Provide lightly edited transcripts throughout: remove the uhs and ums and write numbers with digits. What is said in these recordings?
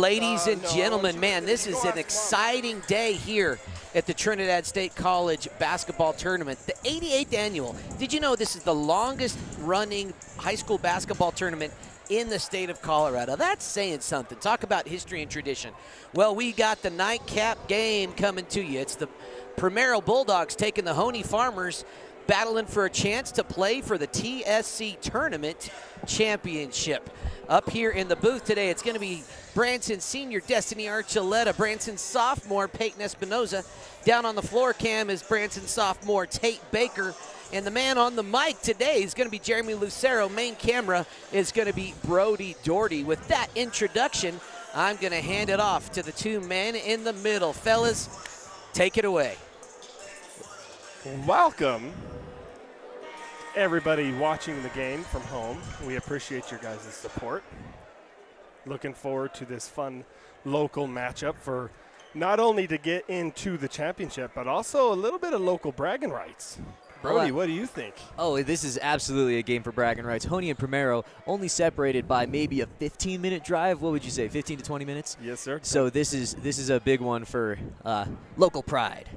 Ladies and gentlemen, man, this is an exciting day here at the Trinidad State College basketball tournament, the 88th annual. Did you know this is the longest running high school basketball tournament in the state of Colorado? That's saying something. Talk about history and tradition. Well, we got the nightcap game coming to you. It's the Primero Bulldogs taking the Hoehne Farmers, battling for a chance to play for the TSC Tournament Championship. Up here in the booth today, it's going to be Branson Senior Destiny Archuleta, Branson Sophomore Peyton Espinoza. Down on the floor cam is Branson Sophomore Tate Baker. And the man on the mic today is going to be Jeremy Lucero. Main camera is going to be Brody Doherty. With that introduction, I'm going to hand it off to the two men in the middle. Fellas, take it away. Welcome, everybody watching the game from home. We appreciate your guys' support. Looking forward to this fun local matchup for not only to get into the championship, but also a little bit of local bragging rights. Brody, what do you think? Oh, this is absolutely a game for bragging rights. Hoehne and Primero only separated by maybe a 15-minute drive. What would you say, 15 to 20 minutes? Yes, sir. So this is a big one for local pride.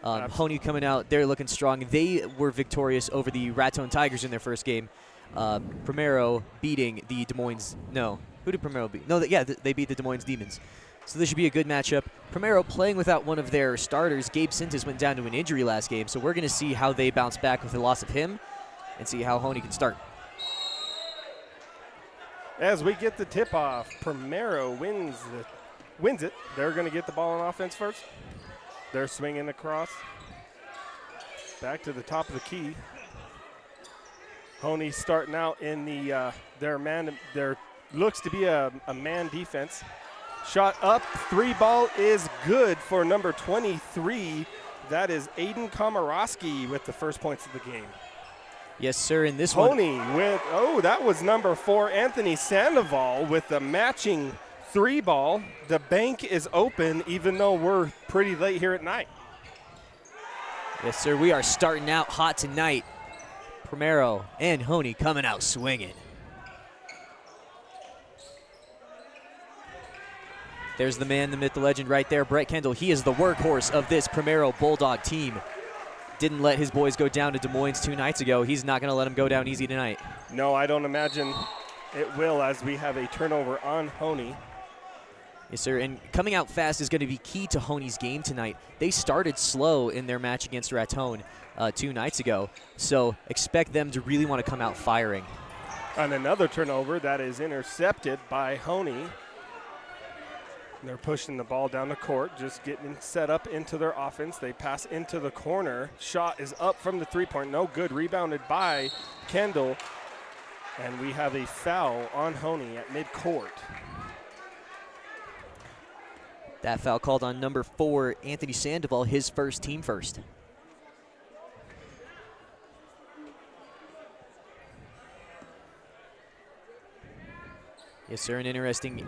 Hoehne coming out, they're looking strong. They were victorious over the Raton Tigers in their first game. Primero beating the Des Moines. No, who did Primero beat? No, they beat the Des Moines Demons. So this should be a good matchup. Primero playing without one of their starters. Gabe Sintas went down to an injury last game, so we're going to see how they bounce back with the loss of him and see how Hoehne can start. As we get the tip-off, Primero wins it. They're going to get the ball on offense first. They're swinging across. Back to the top of the key. Hoehne starting out in the there looks to be a man defense. Shot up, three ball is good for number 23. That is Aiden Komorowski with the first points of the game. Yes, sir, in this Hoehne with, that was number 4, Anthony Sandoval with the matching three ball. The bank is open even though we're pretty late here at night. Yes, sir, we are starting out hot tonight. Primero and Hoehne coming out swinging. There's the man, the myth, the legend right there, Brett Kendall. He is the workhorse of this Primero Bulldog team. Didn't let his boys go down to Des Moines 2 nights ago. He's not going to let them go down easy tonight. No, I don't imagine it will, as we have a turnover on Hoehne. Yes, sir, and coming out fast is going to be key to Hoehne's game tonight. They started slow in their match against Raton 2 nights ago, so expect them to really want to come out firing. On another turnover that is intercepted by Hoehne. They're pushing the ball down the court, just getting set up into their offense. They pass into the corner. Shot is up from the three-point. No good. Rebounded by Kendall. And we have a foul on Hoehne at midcourt. That foul called on number 4, Anthony Sandoval, his first, team first. Yes, sir, an interesting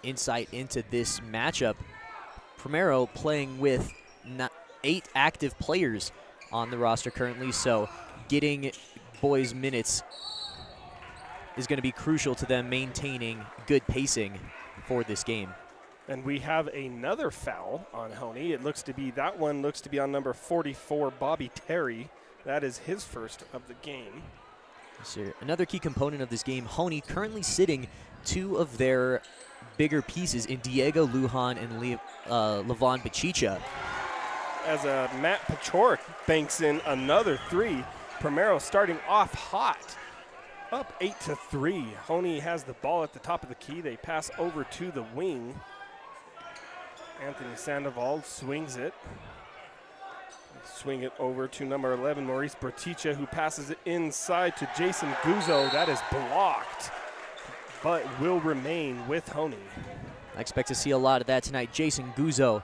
insight into this matchup. Primero playing with 8 active players on the roster currently, so getting boys minutes is going to be crucial to them maintaining good pacing for this game. And we have another foul on Hoehne. It looks to be, that one looks to be on number 44, Bobby Terry. That is his first of the game. Yes, sir. Another key component of this game, Hoehne currently sitting 2 of their bigger pieces in Diego Lujan and Levon Bachicha. As Matt Pachorik banks in another 3. Primero starting off hot. Up 8-3. Hoehne has the ball at the top of the key. They pass over to the wing. Anthony Sandoval swings it. Swing it over to number 11, Maurice Berticha, who passes it inside to Jason Guzzo. That is blocked, but will remain with Hoehne. I expect to see a lot of that tonight. Jason Guzzo,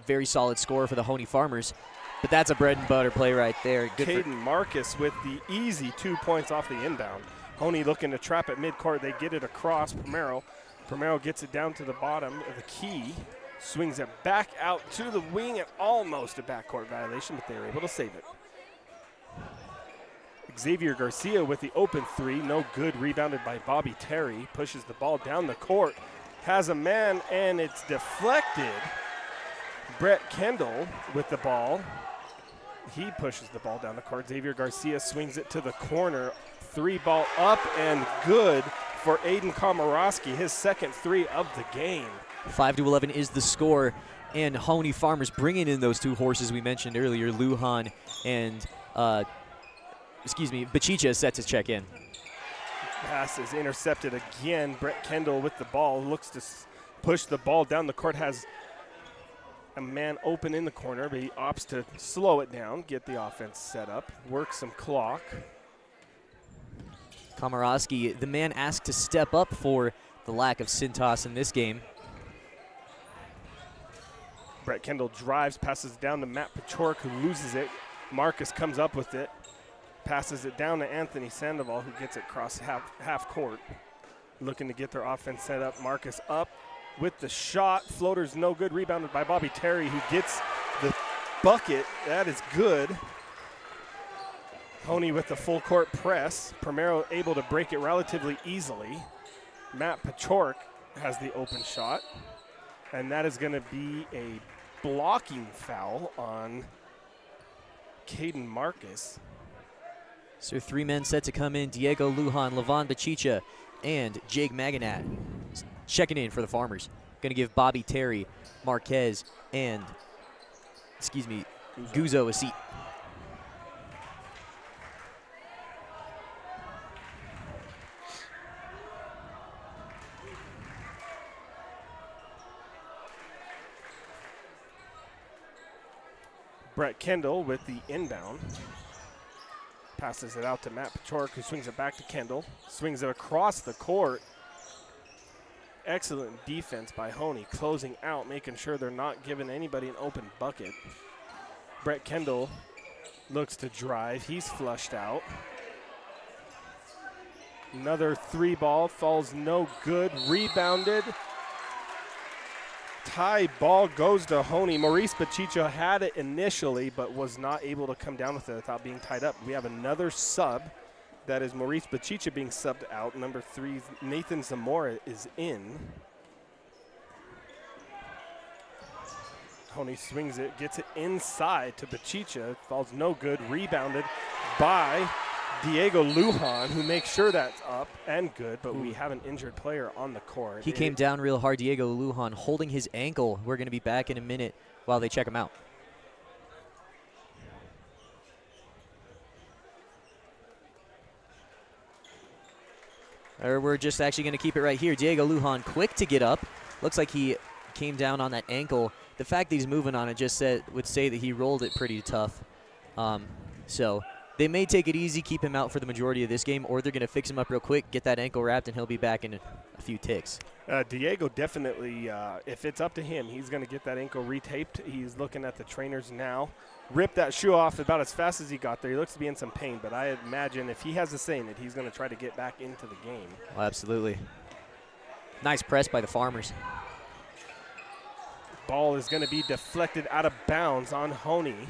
very solid scorer for the Hoehne Farmers, but that's a bread and butter play right there. Good. Caden Marcus with the easy 2 points off the inbound. Hoehne looking to trap at midcourt. They get it across Primero. Primero gets it down to the bottom of the key, swings it back out to the wing, and almost a backcourt violation, but they were able to save it. Xavier Garcia with the open three, no good, rebounded by Bobby Terry, pushes the ball down the court, has a man, and it's deflected. Brett Kendall with the ball. He pushes the ball down the court. Xavier Garcia swings it to the corner. Three ball up and good for Aiden Komorowski, his second three of the game. 5-11 is the score, and Hoehne Farmers bringing in those two horses we mentioned earlier, Lujan and, Bachicha is set to check in. Pass is intercepted again. Brett Kendall with the ball, looks to push the ball down the court, has a man open in the corner, but he opts to slow it down, get the offense set up, work some clock. Komorowski, the man asked to step up for the lack of Cintas in this game. Brett Kendall drives, passes down to Matt Pachork, who loses it. Marcus comes up with it, passes it down to Anthony Sandoval, who gets it across half court. Looking to get their offense set up. Marcus up with the shot. Floater's no good. Rebounded by Bobby Terry, who gets the bucket. That is good. Hoehne with the full court press. Primero able to break it relatively easily. Matt Pachork has the open shot. And that is going to be a blocking foul on Caden Marcus. So 3 men set to come in: Diego Lujan, Levon Bachicha, and Jake Maganat checking in for the Farmers. Going to give Bobby Terry, Marquez, and, Guzzo a seat. Brett Kendall with the inbound. Passes it out to Matt Pachork, who swings it back to Kendall. Swings it across the court. Excellent defense by Hoehne, closing out, making sure they're not giving anybody an open bucket. Brett Kendall looks to drive. He's flushed out. Another three ball, falls no good. Rebounded. Tie ball goes to Hoehne. Maurice Bachicha had it initially, but was not able to come down with it without being tied up. We have another sub. That is Maurice Bachicha being subbed out. Number 3, Nathan Zamora is in. Hoehne swings it, gets it inside to Bachicha. Falls no good. Rebounded by Diego Lujan, who makes sure that's up and good, but we have an injured player on the court. He came down real hard, Diego Lujan, holding his ankle. We're going to be back in a minute while they check him out. Or we're just actually going to keep it right here. Diego Lujan quick to get up. Looks like he came down on that ankle. The fact that he's moving on it just would say that he rolled it pretty tough. So they may take it easy, keep him out for the majority of this game, or they're going to fix him up real quick, get that ankle wrapped, and he'll be back in a few ticks. Diego definitely, if it's up to him, he's going to get that ankle retaped. He's looking at the trainers now. Ripped that shoe off about as fast as he got there. He looks to be in some pain, but I imagine if he has the same, that he's going to try to get back into the game. Oh, absolutely. Nice press by the Farmers. Ball is going to be deflected out of bounds on Hoehne.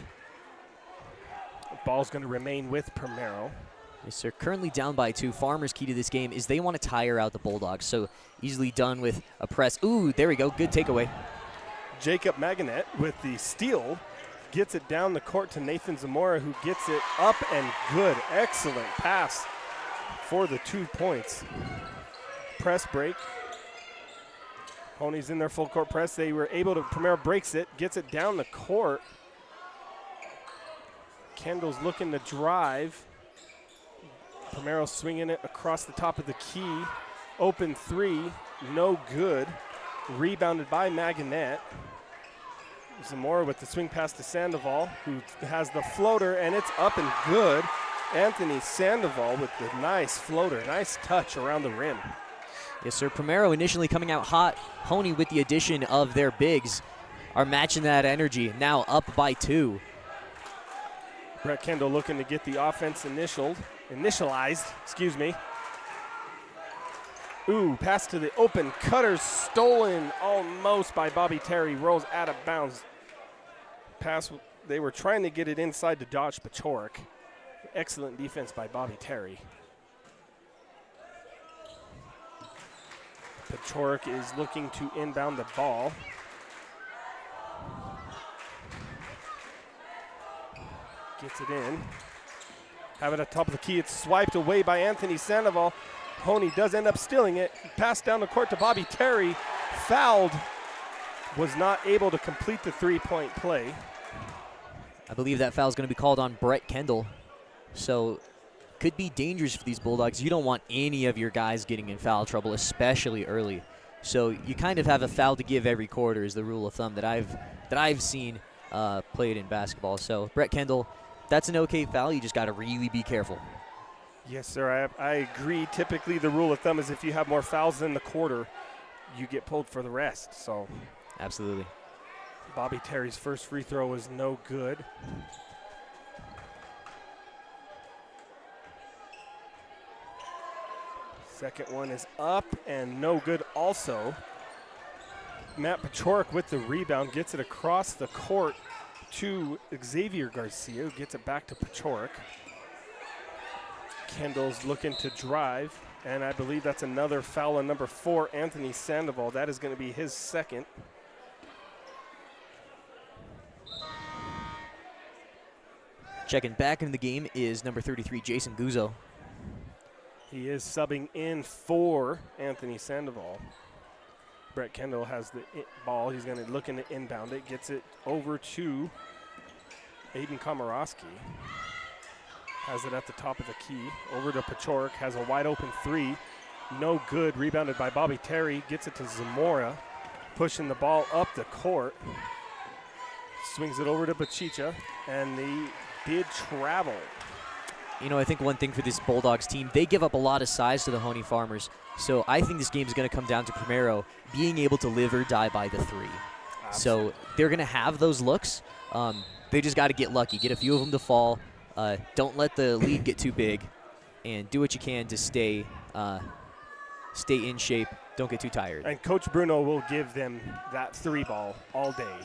Ball's going to remain with Primero. Yes, sir. Currently down by 2. Farmers' key to this game is they want to tire out the Bulldogs, so easily done with a press. Ooh, there we go. Good takeaway. Jacob Maganet with the steal. Gets it down the court to Nathan Zamora, who gets it up and good. Excellent pass for the 2 points. Press break. Hoehne's in their full court press. They were able to, Primero breaks it, gets it down the court. Kendall's looking to drive. Primero swinging it across the top of the key. Open 3, no good. Rebounded by Maganet. Zamora with the swing pass to Sandoval, who has the floater, and it's up and good. Anthony Sandoval with the nice floater, nice touch around the rim. Yes, sir. Primero initially coming out hot. Hoehne, with the addition of their bigs, are matching that energy. Now up by 2. Brett Kendall looking to get the offense initialized. Ooh, pass to the open cutter, stolen almost by Bobby Terry. Rolls out of bounds. Pass, they were trying to get it inside to Josh Pachork. Excellent defense by Bobby Terry. Pachorik is looking to inbound the ball. Gets it in. Have it at top of the key. It's swiped away by Anthony Sandoval. Hoehne does end up stealing it. Passed down the court to Bobby Terry. Fouled. Was not able to complete the three-point play. I believe that foul is going to be called on Brett Kendall. So could be dangerous for these Bulldogs. You don't want any of your guys getting in foul trouble, especially early. So you kind of have a foul to give every quarter is the rule of thumb that I've seen played in basketball. So Brett Kendall, that's an okay foul. You just got to really be careful. Yes, sir. I agree. Typically, the rule of thumb is if you have more fouls than the quarter, you get pulled for the rest. So, absolutely. Bobby Terry's first free throw was no good. Second one is up and no good also. Matt Pachorik with the rebound, gets it across the court to Xavier Garcia, who gets it back to Pachorik. Kendall's looking to drive, and I believe that's another foul on number 4, Anthony Sandoval. That is going to be his second. Checking back into the game is number 33, Jason Guzzo. He is subbing in for Anthony Sandoval. Brett Kendall has the ball. He's going to looking to inbound it. Gets it over to Aiden Komorowski. Has it at the top of the key. Over to Pachorik. Has a wide open three. No good. Rebounded by Bobby Terry. Gets it to Zamora. Pushing the ball up the court. Swings it over to Bachicha. And they did travel. You know, I think one thing for this Bulldogs team, they give up a lot of size to the Hoehne Farmers. So I think this game is going to come down to Primero being able to live or die by the three. Absolutely. So they're going to have those looks. They just got to get lucky, get a few of them to fall. Don't let the lead get too big, and do what you can to stay in shape. Don't get too tired. And Coach Bruno will give them that three ball all day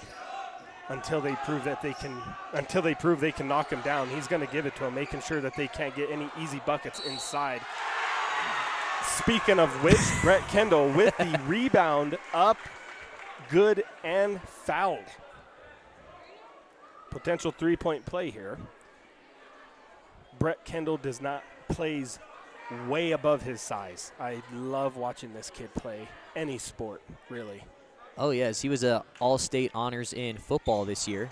until they prove that they can. Until they prove they can knock him down. He's going to give it to them, making sure that they can't get any easy buckets inside. Speaking of which, Brett Kendall with the rebound up, good and fouled. Potential three-point play here. Brett Kendall plays way above his size. I love watching this kid play any sport, really. Oh, yes. He was an all-state honors in football this year.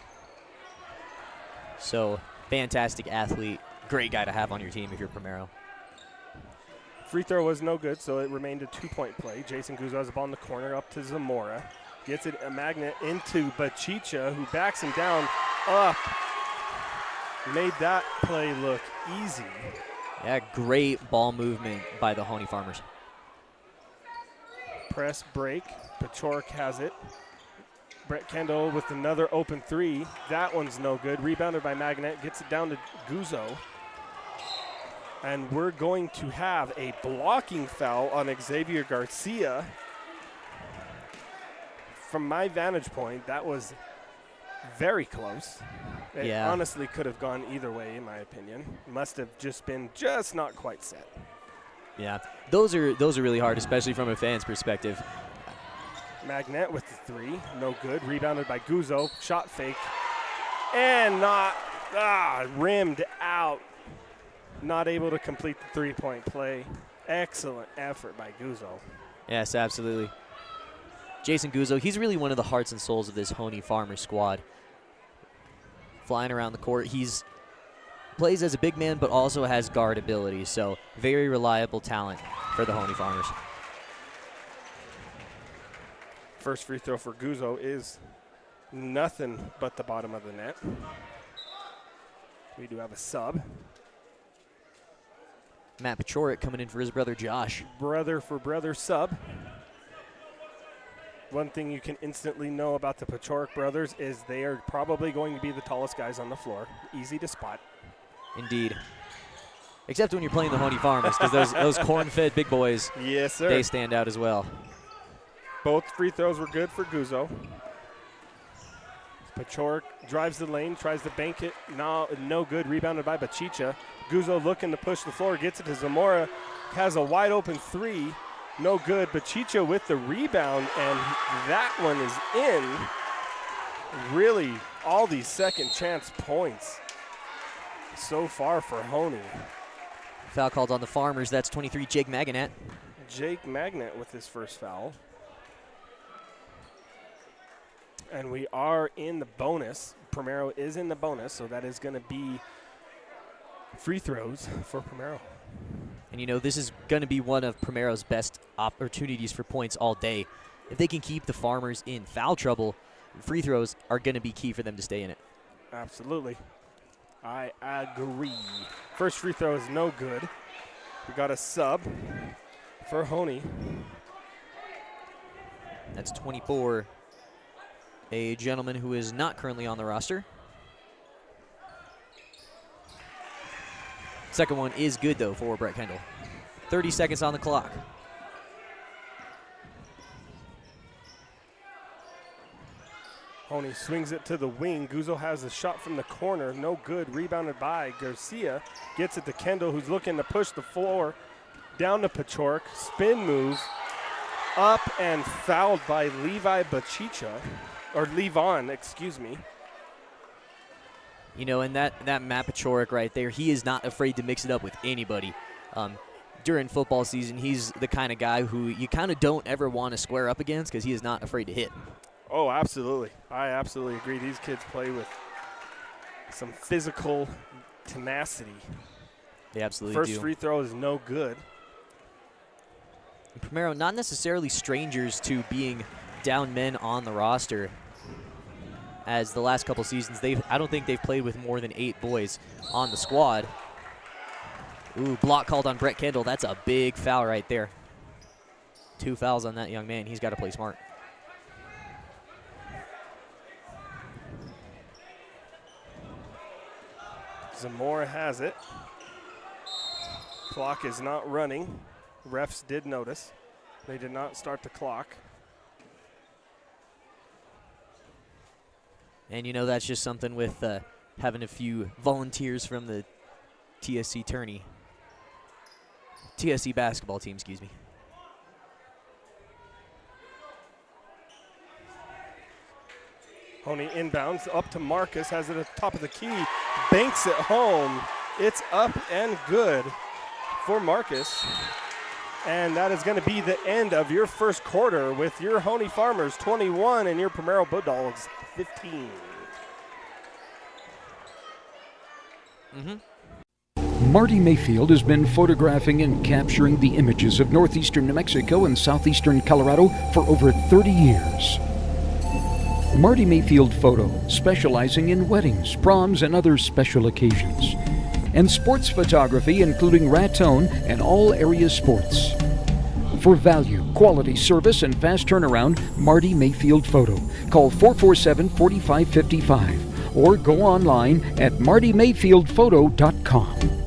So, fantastic athlete. Great guy to have on your team if you're Primero. Free throw was no good, so it remained a two-point play. Jason Guzzo has the ball in the corner up to Zamora. Gets it a magnet into Bachicha, who backs him down up. Made that play look easy. Yeah, great ball movement by the Hoehne Farmers. Press break. Pachorik has it. Brett Kendall with another open three. That one's no good. Rebounded by Magnet. Gets it down to Guzzo. And we're going to have a blocking foul on Xavier Garcia. From my vantage point, that was very close. It honestly could have gone either way, in my opinion. Must have just been not quite set. Yeah, those are really hard, especially from a fan's perspective. Magnet with the three, no good. Rebounded by Guzzo, shot fake, and rimmed out. Not able to complete the three-point play. Excellent effort by Guzzo. Yes, absolutely. Jason Guzzo, he's really one of the hearts and souls of this Hoehne Farmer squad. Flying around the court, he's plays as a big man, but also has guard ability. So very reliable talent for the Hoehne Farmers. First free throw for Guzzo is nothing but the bottom of the net. We do have a sub. Matt Pachorik coming in for his brother Josh. Brother for brother sub. One thing you can instantly know about the Pachorik brothers is they are probably going to be the tallest guys on the floor. Easy to spot. Indeed. Except when you're playing the Hoehne Farmers, because those corn-fed big boys, yes, sir, they stand out as well. Both free throws were good for Guzzo. Pachorik drives the lane, tries to bank it. No good. Rebounded by Bachicha. Guzzo looking to push the floor, gets it to Zamora, has a wide open three, no good. Bachicha with the rebound, and that one is in. Really, all these second chance points so far for Hoehne. Foul called on the Farmers. That's 23, Jake Maganat. Jake Magnet with his first foul. And we are in the bonus. Primero is in the bonus, so that is going to be free throws for Primero. And you know, this is going to be one of Primero's best opportunities for points all day. If they can keep the Farmers in foul trouble, free throws are going to be key for them to stay in it. Absolutely. I agree. First free throw is no good. We got a sub for Hoehne. That's 24, a gentleman who is not currently on the roster. Second one is good, though, for Brett Kendall. 30 seconds on the clock. Hoehne swings it to the wing. Guzzo has a shot from the corner. No good. Rebounded by Garcia. Gets it to Kendall, who's looking to push the floor. Down to Pachork. Spin move. Up and fouled by Levi Bachicha. Or Levon, excuse me. You know, and that Matt Pachorek right there, he is not afraid to mix it up with anybody. During football season, he's the kind of guy who you kind of don't ever want to square up against because he is not afraid to hit. Oh, absolutely. I absolutely agree. These kids play with some physical tenacity. They absolutely do. First free throw is no good. And Primero, not necessarily strangers to being down men on the roster. As the last couple seasons, I don't think they've played with more than 8 boys on the squad. Ooh, block called on Brett Kendall. That's a big foul right there. 2 fouls on that young man. He's got to play smart. Zamora has it. Clock is not running. Refs did notice. They did not start the clock. And you know, that's just something with having a few volunteers from the TSC tourney. TSC basketball team, excuse me. Hoehne inbounds up to Marcus, has it at the top of the key, banks it home. It's up and good for Marcus. And that is going to be the end of your first quarter with your Hoehne Farmers 21 and your Primero Bulldogs 15. Marty Mayfield has been photographing and capturing the images of northeastern New Mexico and southeastern Colorado for over 30 years. Marty Mayfield Photo, specializing in weddings, proms, and other special occasions. And sports photography, including Raton and all area sports. For value, quality service, and fast turnaround, Marty Mayfield Photo. Call 447-4555 or go online at martymayfieldphoto.com.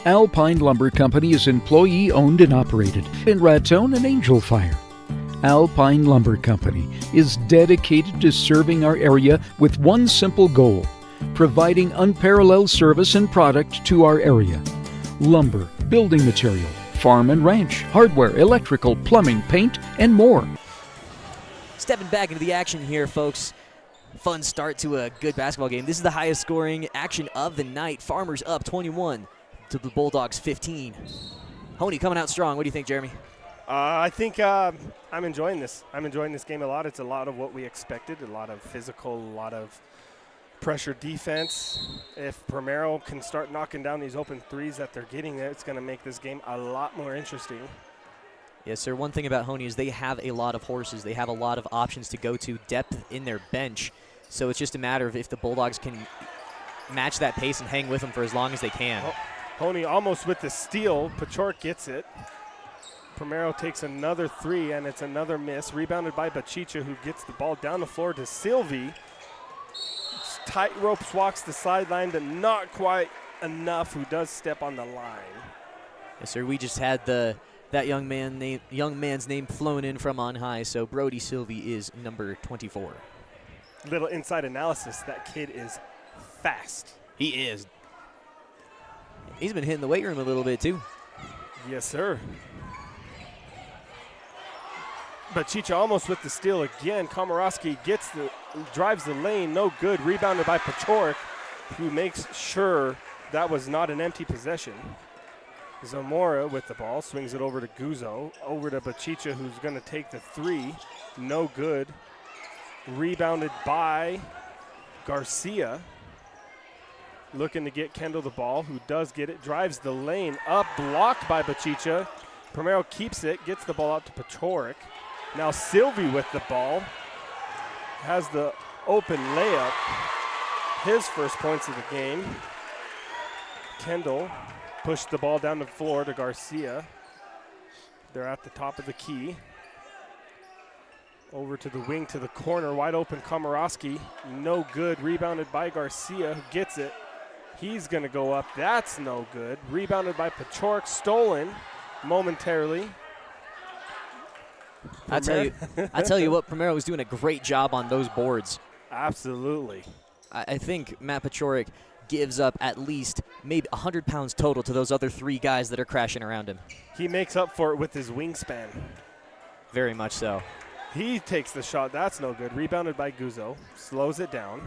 Alpine Lumber Company is employee-owned and operated in Raton and Angel Fire. Alpine Lumber Company is dedicated to serving our area with one simple goal: providing unparalleled service and product to our area. Lumber, building material, farm and ranch, hardware, electrical, plumbing, paint, and more. Stepping back into the action here, folks. Fun start to a good basketball game. This is the highest scoring action of the night. Farmers up 21 to the Bulldogs 15. Hoehne coming out strong. What do you think, Jeremy? I think I'm enjoying this. I'm enjoying this game a lot. It's a lot of what we expected, a lot of physical, a lot of pressure defense. If Primero can start knocking down these open threes that they're getting, it's going to make this game a lot more interesting. Yes, sir. One thing about Hoehne is they have a lot of horses. They have a lot of options to go to, depth in their bench. So it's just a matter of if the Bulldogs can match that pace and hang with them for as long as they can. Hoehne almost with the steal. Pachork gets it. Primero takes another three, and it's another miss. Rebounded by Bachicha, who gets the ball down the floor to Sylvie. Tight ropes walks the sideline, but not quite enough, who does step on the line. Yes, sir. We just had that young man's name flown in from on high, so Brody Sylvie is number 24. Little inside analysis, that kid is fast. He is. He's been hitting the weight room a little bit, too. Yes, sir. Bachicha almost with the steal again. Komorowski drives the lane, no good. Rebounded by Pachorik, who makes sure that was not an empty possession. Zamora with the ball, swings it over to Guzzo, over to Bachicha, who's going to take the three. No good. Rebounded by Garcia. Looking to get Kendall the ball, who does get it. Drives the lane up, blocked by Bachicha. Primero keeps it, gets the ball out to Pachorik. Now Sylvie with the ball. Has the open layup. His first points of the game. Kendall pushed the ball down the floor to Garcia. They're at the top of the key. Over to the wing, to the corner, wide open Komorowski. No good, rebounded by Garcia, who gets it. He's gonna go up, that's no good. Rebounded by Pachorik, stolen momentarily. I tell you what, Primero was doing a great job on those boards. Absolutely. I think Matt Pachorik gives up at least maybe 100 pounds total to those other three guys that are crashing around him. He makes up for it with his wingspan. Very much so. He takes the shot, that's no good. Rebounded by Guzzo, slows it down.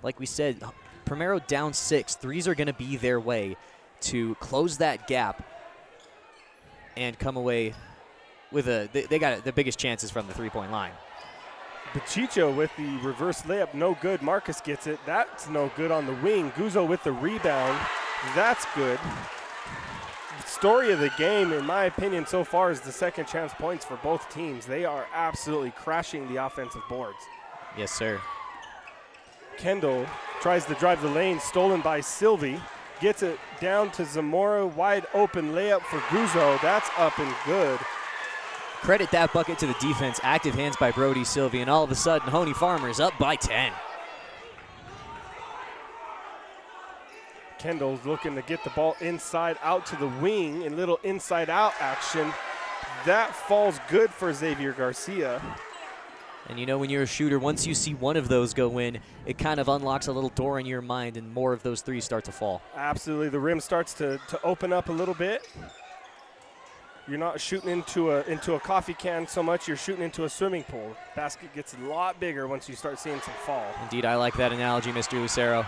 Like we said, Primero down 6. Threes are going to be their way to close that gap and come away with they got the biggest chances from the three-point line. Bachicha with the reverse layup, no good. Marcus gets it, that's no good on the wing. Guzzo with the rebound, that's good. The story of the game, in my opinion, so far is the second chance points for both teams. They are absolutely crashing the offensive boards. Yes, sir. Kendall tries to drive the lane, stolen by Sylvie. Gets it down to Zamora, wide open layup for Guzzo. That's up and good. Credit that bucket to the defense. Active hands by Brody Sylvie, and all of a sudden, Hoehne Farmers up by 10. Kendall's looking to get the ball inside out to the wing, and little inside out action. That falls good for Xavier Garcia. And you know, when you're a shooter, once you see one of those go in, it kind of unlocks a little door in your mind and more of those threes start to fall. Absolutely, the rim starts to open up a little bit. You're not shooting into a coffee can so much, you're shooting into a swimming pool. Basket gets a lot bigger once you start seeing some fall. Indeed, I like that analogy, Mr. Lucero.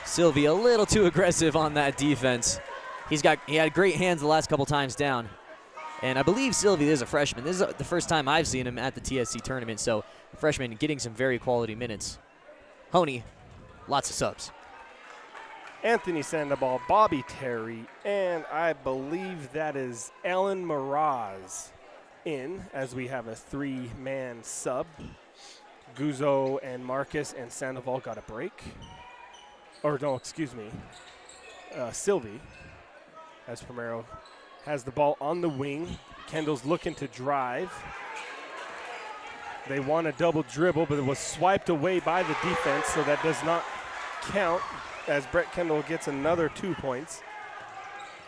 Sylvie a little too aggressive on that defense. He had great hands the last couple times down. And I believe Sylvie is a freshman. This is the first time I've seen him at the TSC tournament, so a freshman getting some very quality minutes. Hoehne, lots of subs. Anthony Sandoval, Bobby Terry, and I believe that is Alan Miraz in, as we have a three-man sub. Guzzo and Marcus and Sandoval got a break. Or no, excuse me, Sylvie, as Primero has the ball on the wing. Kendall's looking to drive. They want a double dribble, but it was swiped away by the defense, so that does not count as Brett Kendall gets another 2 points.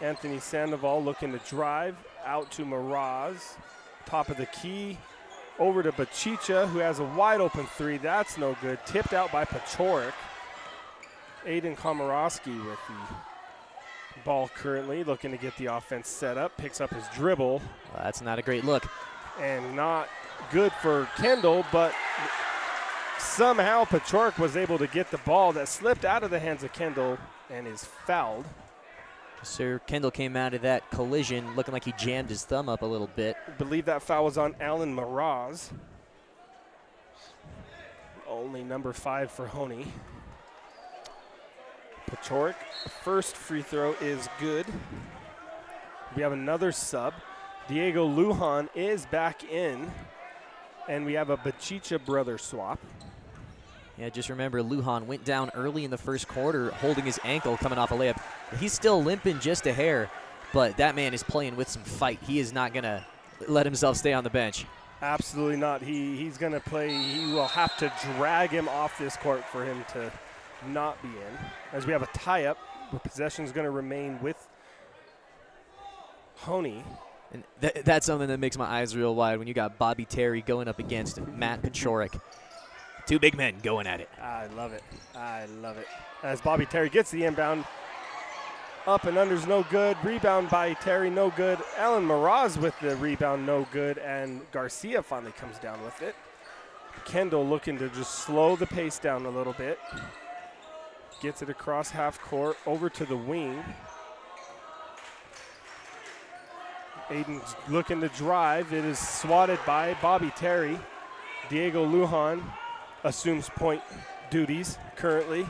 Anthony Sandoval looking to drive out to Miraz. Top of the key. Over to Bachicha, who has a wide open three. That's no good. Tipped out by Pachorik. Aiden Komorowski with the ball currently, looking to get the offense set up. Picks up his dribble. Well, that's not a great look. And not good for Kendall, but somehow Pachorik was able to get the ball that slipped out of the hands of Kendall and is fouled. Sir, Kendall came out of that collision looking like he jammed his thumb up a little bit. I believe that foul was on Alan Miraz. Only number 5 for Hoehne. Pachorik, first free throw is good. We have another sub. Diego Lujan is back in. And we have a Bachicha brother swap. Yeah, just remember Lujan went down early in the first quarter holding his ankle coming off a layup. He's still limping just a hair, but that man is playing with some fight. He is not going to let himself stay on the bench. Absolutely not. He's going to play. He will have to drag him off this court for him to not be in. As we have a tie-up, the possession is going to remain with Hoehne. And that's something that makes my eyes real wide when you got Bobby Terry going up against Matt Pachorik. Two big men going at it. I love it. I love it. As Bobby Terry gets the inbound, up and under's no good. Rebound by Terry, no good. Alan Miraz with the rebound, no good. And Garcia finally comes down with it. Kendall looking to just slow the pace down a little bit. Gets it across half court, over to the wing. Aiden's looking to drive. It is swatted by Bobby Terry. Diego Lujan assumes point duties currently.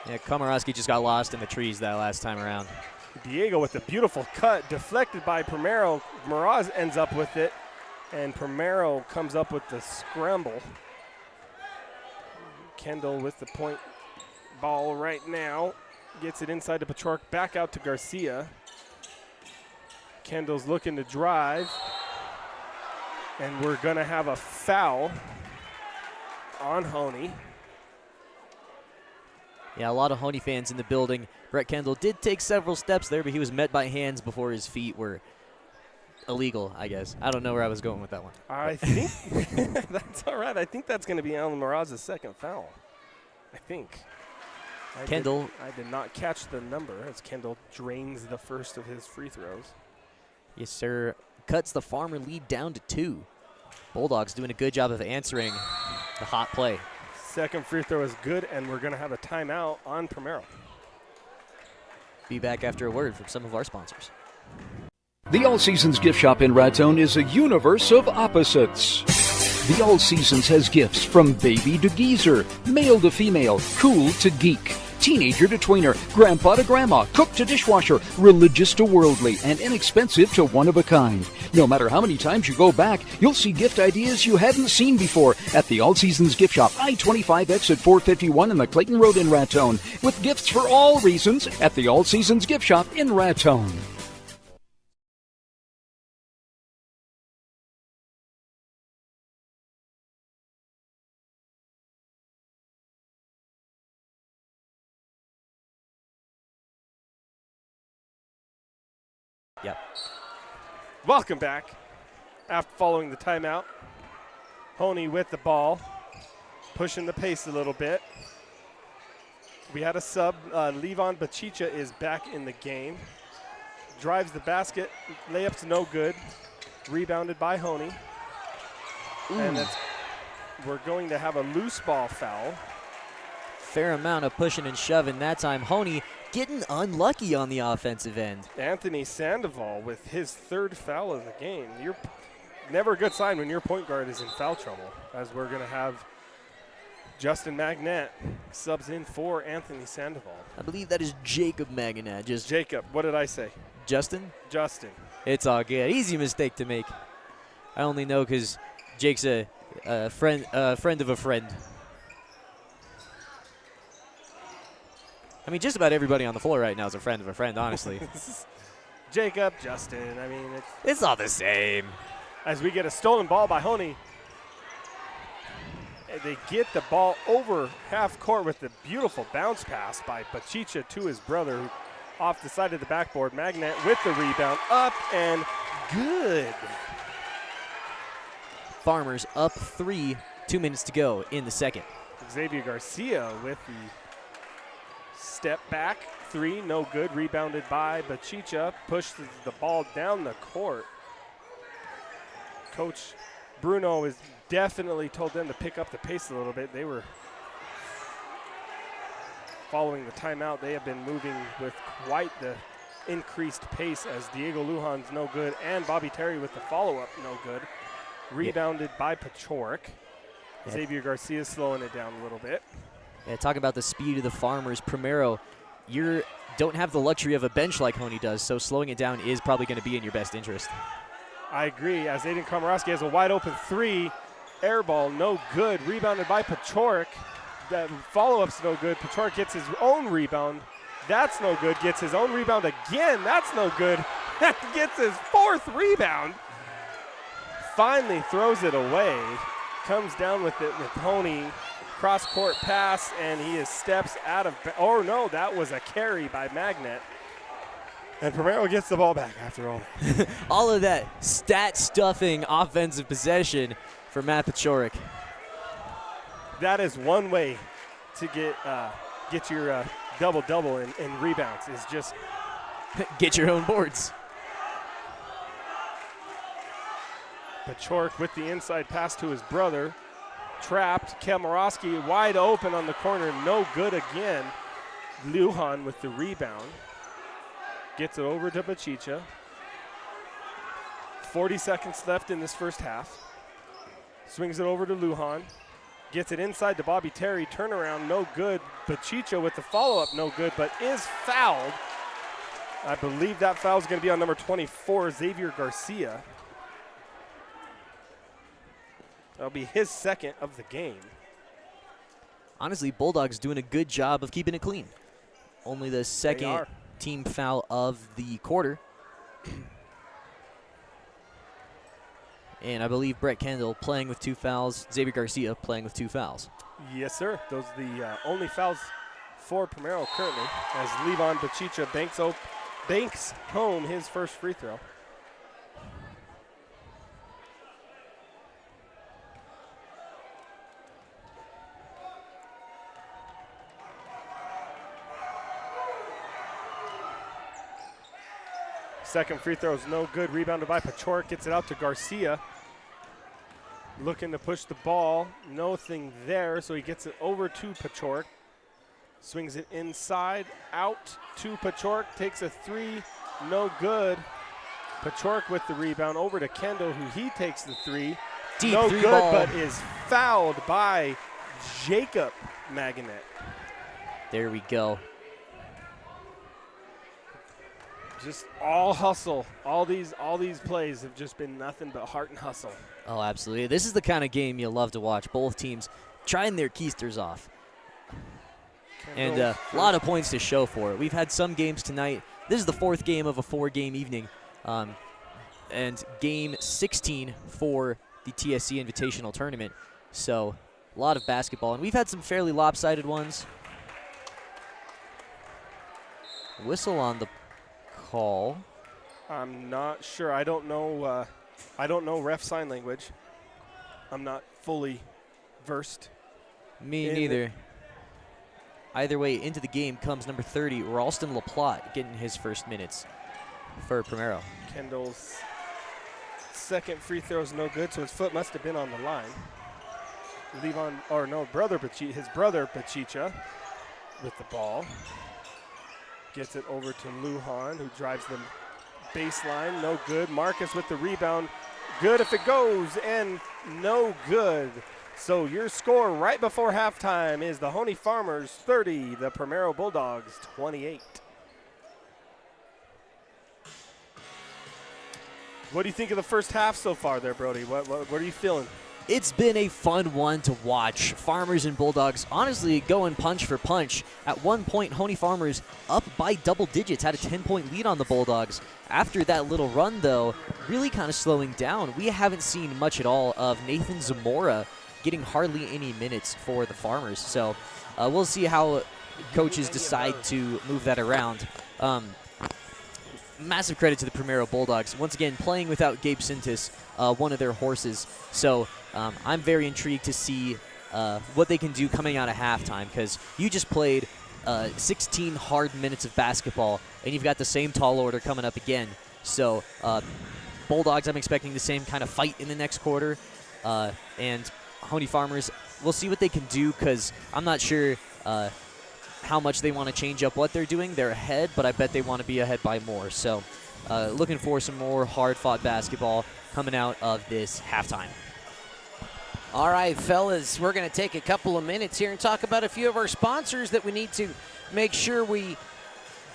Yeah, Komorowski just got lost in the trees that last time around. Diego with a beautiful cut, deflected by Primero. Miraz ends up with it, and Primero comes up with the scramble. Kendall with the point ball right now. Gets it inside to Pachorik, back out to Garcia. Kendall's looking to drive, and we're going to have a foul on Hoehne. Yeah, a lot of Hoehne fans in the building. Brett Kendall did take several steps there, but he was met by hands before his feet were illegal, I guess. I don't know where I was going with that one. I think that's all right. I think that's going to be Alan Miraz's second foul. I think. Kendall. I did not catch the number as Kendall drains the first of his free throws. Yes, sir. Cuts the Farmer lead down to 2. Bulldogs doing a good job of answering the hot play. Second free throw is good, and we're going to have a timeout on Primero. Be back after a word from some of our sponsors. The All Seasons gift shop in Raton is a universe of opposites. The All Seasons has gifts from baby to geezer, male to female, cool to geek, teenager to tweener, grandpa to grandma, cook to dishwasher, religious to worldly, and inexpensive to one of a kind. No matter how many times you go back, you'll see gift ideas you hadn't seen before at the All Seasons gift shop, I-25 exit 451 in the Clayton Road in Raton, with gifts for all reasons at the All Seasons gift shop in Raton. Yep. Welcome back. After following the timeout, Hoehne with the ball, pushing the pace a little bit. We had a sub. Levon Bachicha is back in the game. Drives the basket. Layup's no good. Rebounded by Hoehne. And we're going to have a loose ball foul. Fair amount of pushing and shoving that time. Hoehne getting unlucky on the offensive end. Anthony Sandoval with his third foul of the game. You're never a good sign when your point guard is in foul trouble, as we're going to have Justin Magnette subs in for Anthony Sandoval. I believe that is Jacob Magnette. Jacob, what did I say? Justin? Justin. It's all good. Easy mistake to make. I only know because Jake's a friend of a friend. I mean, just about everybody on the floor right now is a friend of a friend, honestly. Jacob, Justin, I mean, It's all the same. As we get a stolen ball by Hoehne. They get the ball over half court with the beautiful bounce pass by Bachicha to his brother, who off the side of the backboard. Magnette with the rebound, up and good. Farmers up 3, 2 minutes to go in the second. Xavier Garcia with the step back, 3, no good. Rebounded by Bachicha, pushes the ball down the court. Coach Bruno has definitely told them to pick up the pace a little bit. They were following the timeout. They have been moving with quite the increased pace, as Diego Lujan's no good and Bobby Terry with the follow-up no good. Rebounded by Pachorik. Xavier Garcia slowing it down a little bit. Yeah, talk about the speed of the Farmers. Primero, you don't have the luxury of a bench like Hoehne does, so slowing it down is probably going to be in your best interest. I agree, as Aiden Komorowski has a wide open 3. Air ball, no good. Rebounded by Pachorik. That follow-up's no good. Pachorik gets his own rebound. That's no good. Gets his own rebound again. That's no good. Gets his 4th rebound. Finally throws it away. Comes down with it with Hoehne. Cross-court pass, and he steps out of – oh, no, that was a carry by Magnet. And Primero gets the ball back after all that. All of that stat-stuffing offensive possession for Matt Paciorek. That is one way to get your double-double in rebounds is just – get your own boards. Paciorek with the inside pass to his brother. Trapped. Kamarowski wide open on the corner. No good again. Lujan with the rebound. Gets it over to Bachicha. 40 seconds left in this first half. Swings it over to Lujan. Gets it inside to Bobby Terry. Turnaround, no good. Bachicha with the follow-up, no good, but is fouled. I believe that foul is going to be on number 24, Xavier Garcia. That'll be his 2nd of the game. Honestly, Bulldogs doing a good job of keeping it clean. Only the 2nd team foul of the quarter. And I believe Brett Kendall playing with 2 fouls, Xavier Garcia playing with 2 fouls. Yes, sir. Those are the only fouls for Primero currently, as Levon Bachicha banks home his first free throw. Second free throw is no good. Rebounded by Paciorek. Gets it out to Garcia. Looking to push the ball. Nothing there, so he gets it over to Paciorek. Swings it inside. Out to Paciorek. Takes a 3. No good. Paciorek with the rebound. Over to Kendall, who he takes the 3. Deep no three good, ball. but is fouled by Jacob Maganet. There we go. Just all hustle. All these plays have just been nothing but heart and hustle. Oh, absolutely. This is the kind of game you love to watch. Both teams trying their keisters off. And a lot of points to show for it. We've had some games tonight. This is the 4th game of a 4-game evening. And game 16 for the TSC Invitational Tournament. So a lot of basketball. And we've had some fairly lopsided ones. Whistle on the call. I'm not sure. I don't know ref sign language. I'm not fully versed. Me neither. Either way, into the game comes number 30, Ralston LaPlante, getting his first minutes for Primero. Kendall's 2nd free throw is no good, so his foot must have been on the line. His brother Bachicha with the ball. Gets it over to Lujan, who drives the baseline. No good. Marcus with the rebound. Good if it goes, and no good. So your score right before halftime is the Hoehne Farmers 30, the Primero Bulldogs 28. What do you think of the first half so far there, Brody? What are you feeling? It's been a fun one to watch. Farmers and Bulldogs honestly going punch for punch. At one point, Hoehne Farmers up by double digits, had a 10-point lead on the Bulldogs. After that little run, though, really kind of slowing down. We haven't seen much at all of Nathan Zamora getting hardly any minutes for the Farmers. So we'll see how coaches decide to move that around. Massive credit to the Primero Bulldogs. Once again, playing without Gabe Sintis, one of their horses. So I'm very intrigued to see what they can do coming out of halftime, because you just played 16 hard minutes of basketball, and you've got the same tall order coming up again. So Bulldogs, I'm expecting the same kind of fight in the next quarter. And Hoehne Farmers, we'll see what they can do, because I'm not sure how much they want to change up what they're doing. They're ahead, but I bet they want to be ahead by more. So looking for some more hard-fought basketball coming out of this halftime. All right, fellas, we're going to take a couple of minutes here and talk about a few of our sponsors that we need to make sure we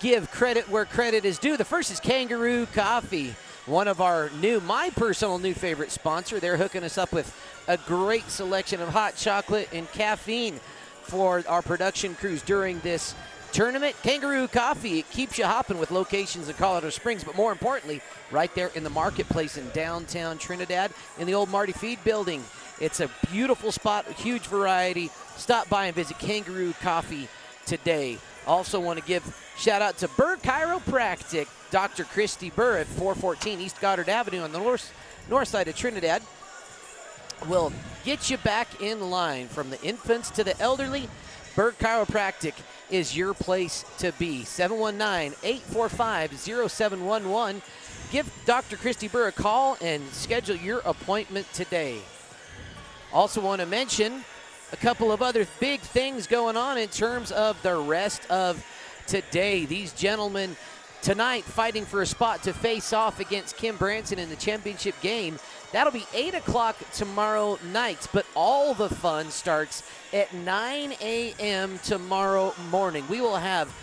give credit where credit is due. The first is Kangaroo Coffee, one of our my personal new favorite sponsor. They're hooking us up with a great selection of hot chocolate and caffeine for our production crews during this tournament. Kangaroo Coffee, it keeps you hopping with locations in Colorado Springs, but more importantly, right there in the marketplace in downtown Trinidad in the old Marty Feed building. It's a beautiful spot, a huge variety. Stop by and visit Kangaroo Coffee today. Also want to give shout out to Burr Chiropractic, Dr. Christy Burr at 414 East Goddard Avenue on the north side of Trinidad. Will get you back in line from the infants to the elderly. Burr Chiropractic is your place to be. 719-845-0711. Give Dr. Christy Burr a call and schedule your appointment today. Also want to mention a couple of other big things going on in terms of the rest of today. These gentlemen tonight fighting for a spot to face off against Kim Branson in the championship game. That'll be 8 o'clock tomorrow night, but all the fun starts at 9 a.m. tomorrow morning. We will have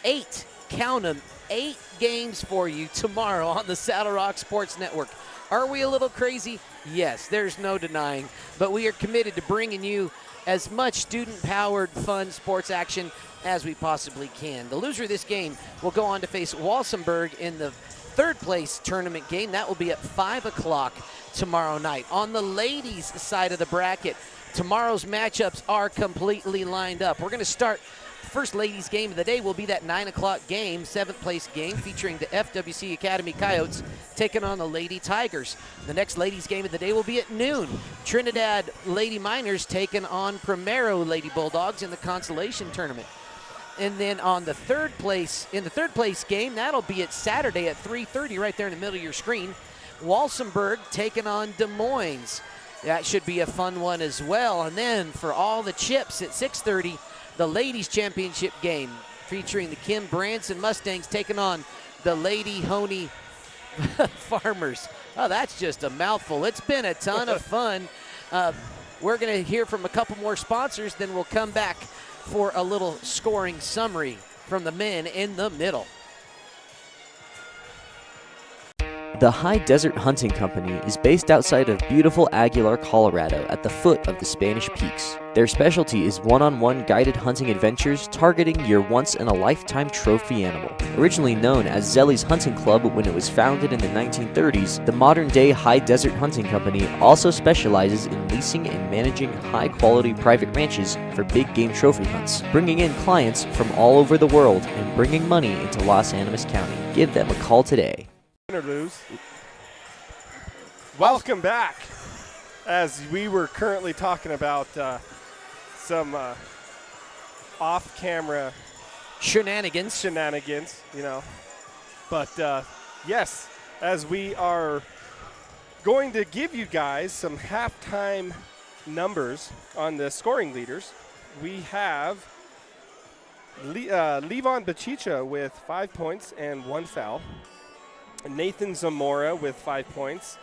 8, count them, 8 games for you tomorrow on the Saddle Rock Sports Network. Are we a little crazy? Yes, there's no denying, but we are committed to bringing you as much student-powered, fun sports action as we possibly can. The loser of this game will go on to face Walsenburg in the third-place tournament game. That will be at 5 o'clock tomorrow night. On the ladies' side of the bracket, tomorrow's matchups are completely lined up. We're going to start. First ladies game of the day will be that 9 o'clock game, 7th place game, featuring the FWC Academy Coyotes taking on the Lady Tigers. The next ladies game of the day will be at noon. Trinidad Lady Miners taking on Primero Lady Bulldogs in the consolation tournament. And then on the third place game, that'll be at Saturday at 3:30 right there in the middle of your screen. Walsenburg taking on Des Moines. That should be a fun one as well. And then for all the chips at 6:30, the ladies championship game featuring the Kim Branson Mustangs taking on the Lady Hoehne Farmers. Oh, that's just a mouthful. It's been a ton of fun. We're going to hear from a couple more sponsors, then we'll come back for a little scoring summary from the men in the middle. The High Desert Hunting Company is based outside of beautiful Aguilar, Colorado, at the foot of the Spanish Peaks. Their specialty is one-on-one guided hunting adventures targeting your once-in-a-lifetime trophy animal. Originally known as Zelly's Hunting Club when it was founded in the 1930s, the modern-day High Desert Hunting Company also specializes in leasing and managing high-quality private ranches for big game trophy hunts, bringing in clients from all over the world and bringing money into Los Animas County. Give them a call today. Win or lose. Welcome back. As we were currently talking about some off-camera Shenanigans, you know. But yes, as we are going to give you guys some halftime numbers on the scoring leaders, we have Levon Bachicha with 5 points and 1 foul. Nathan Zamora with 5 points,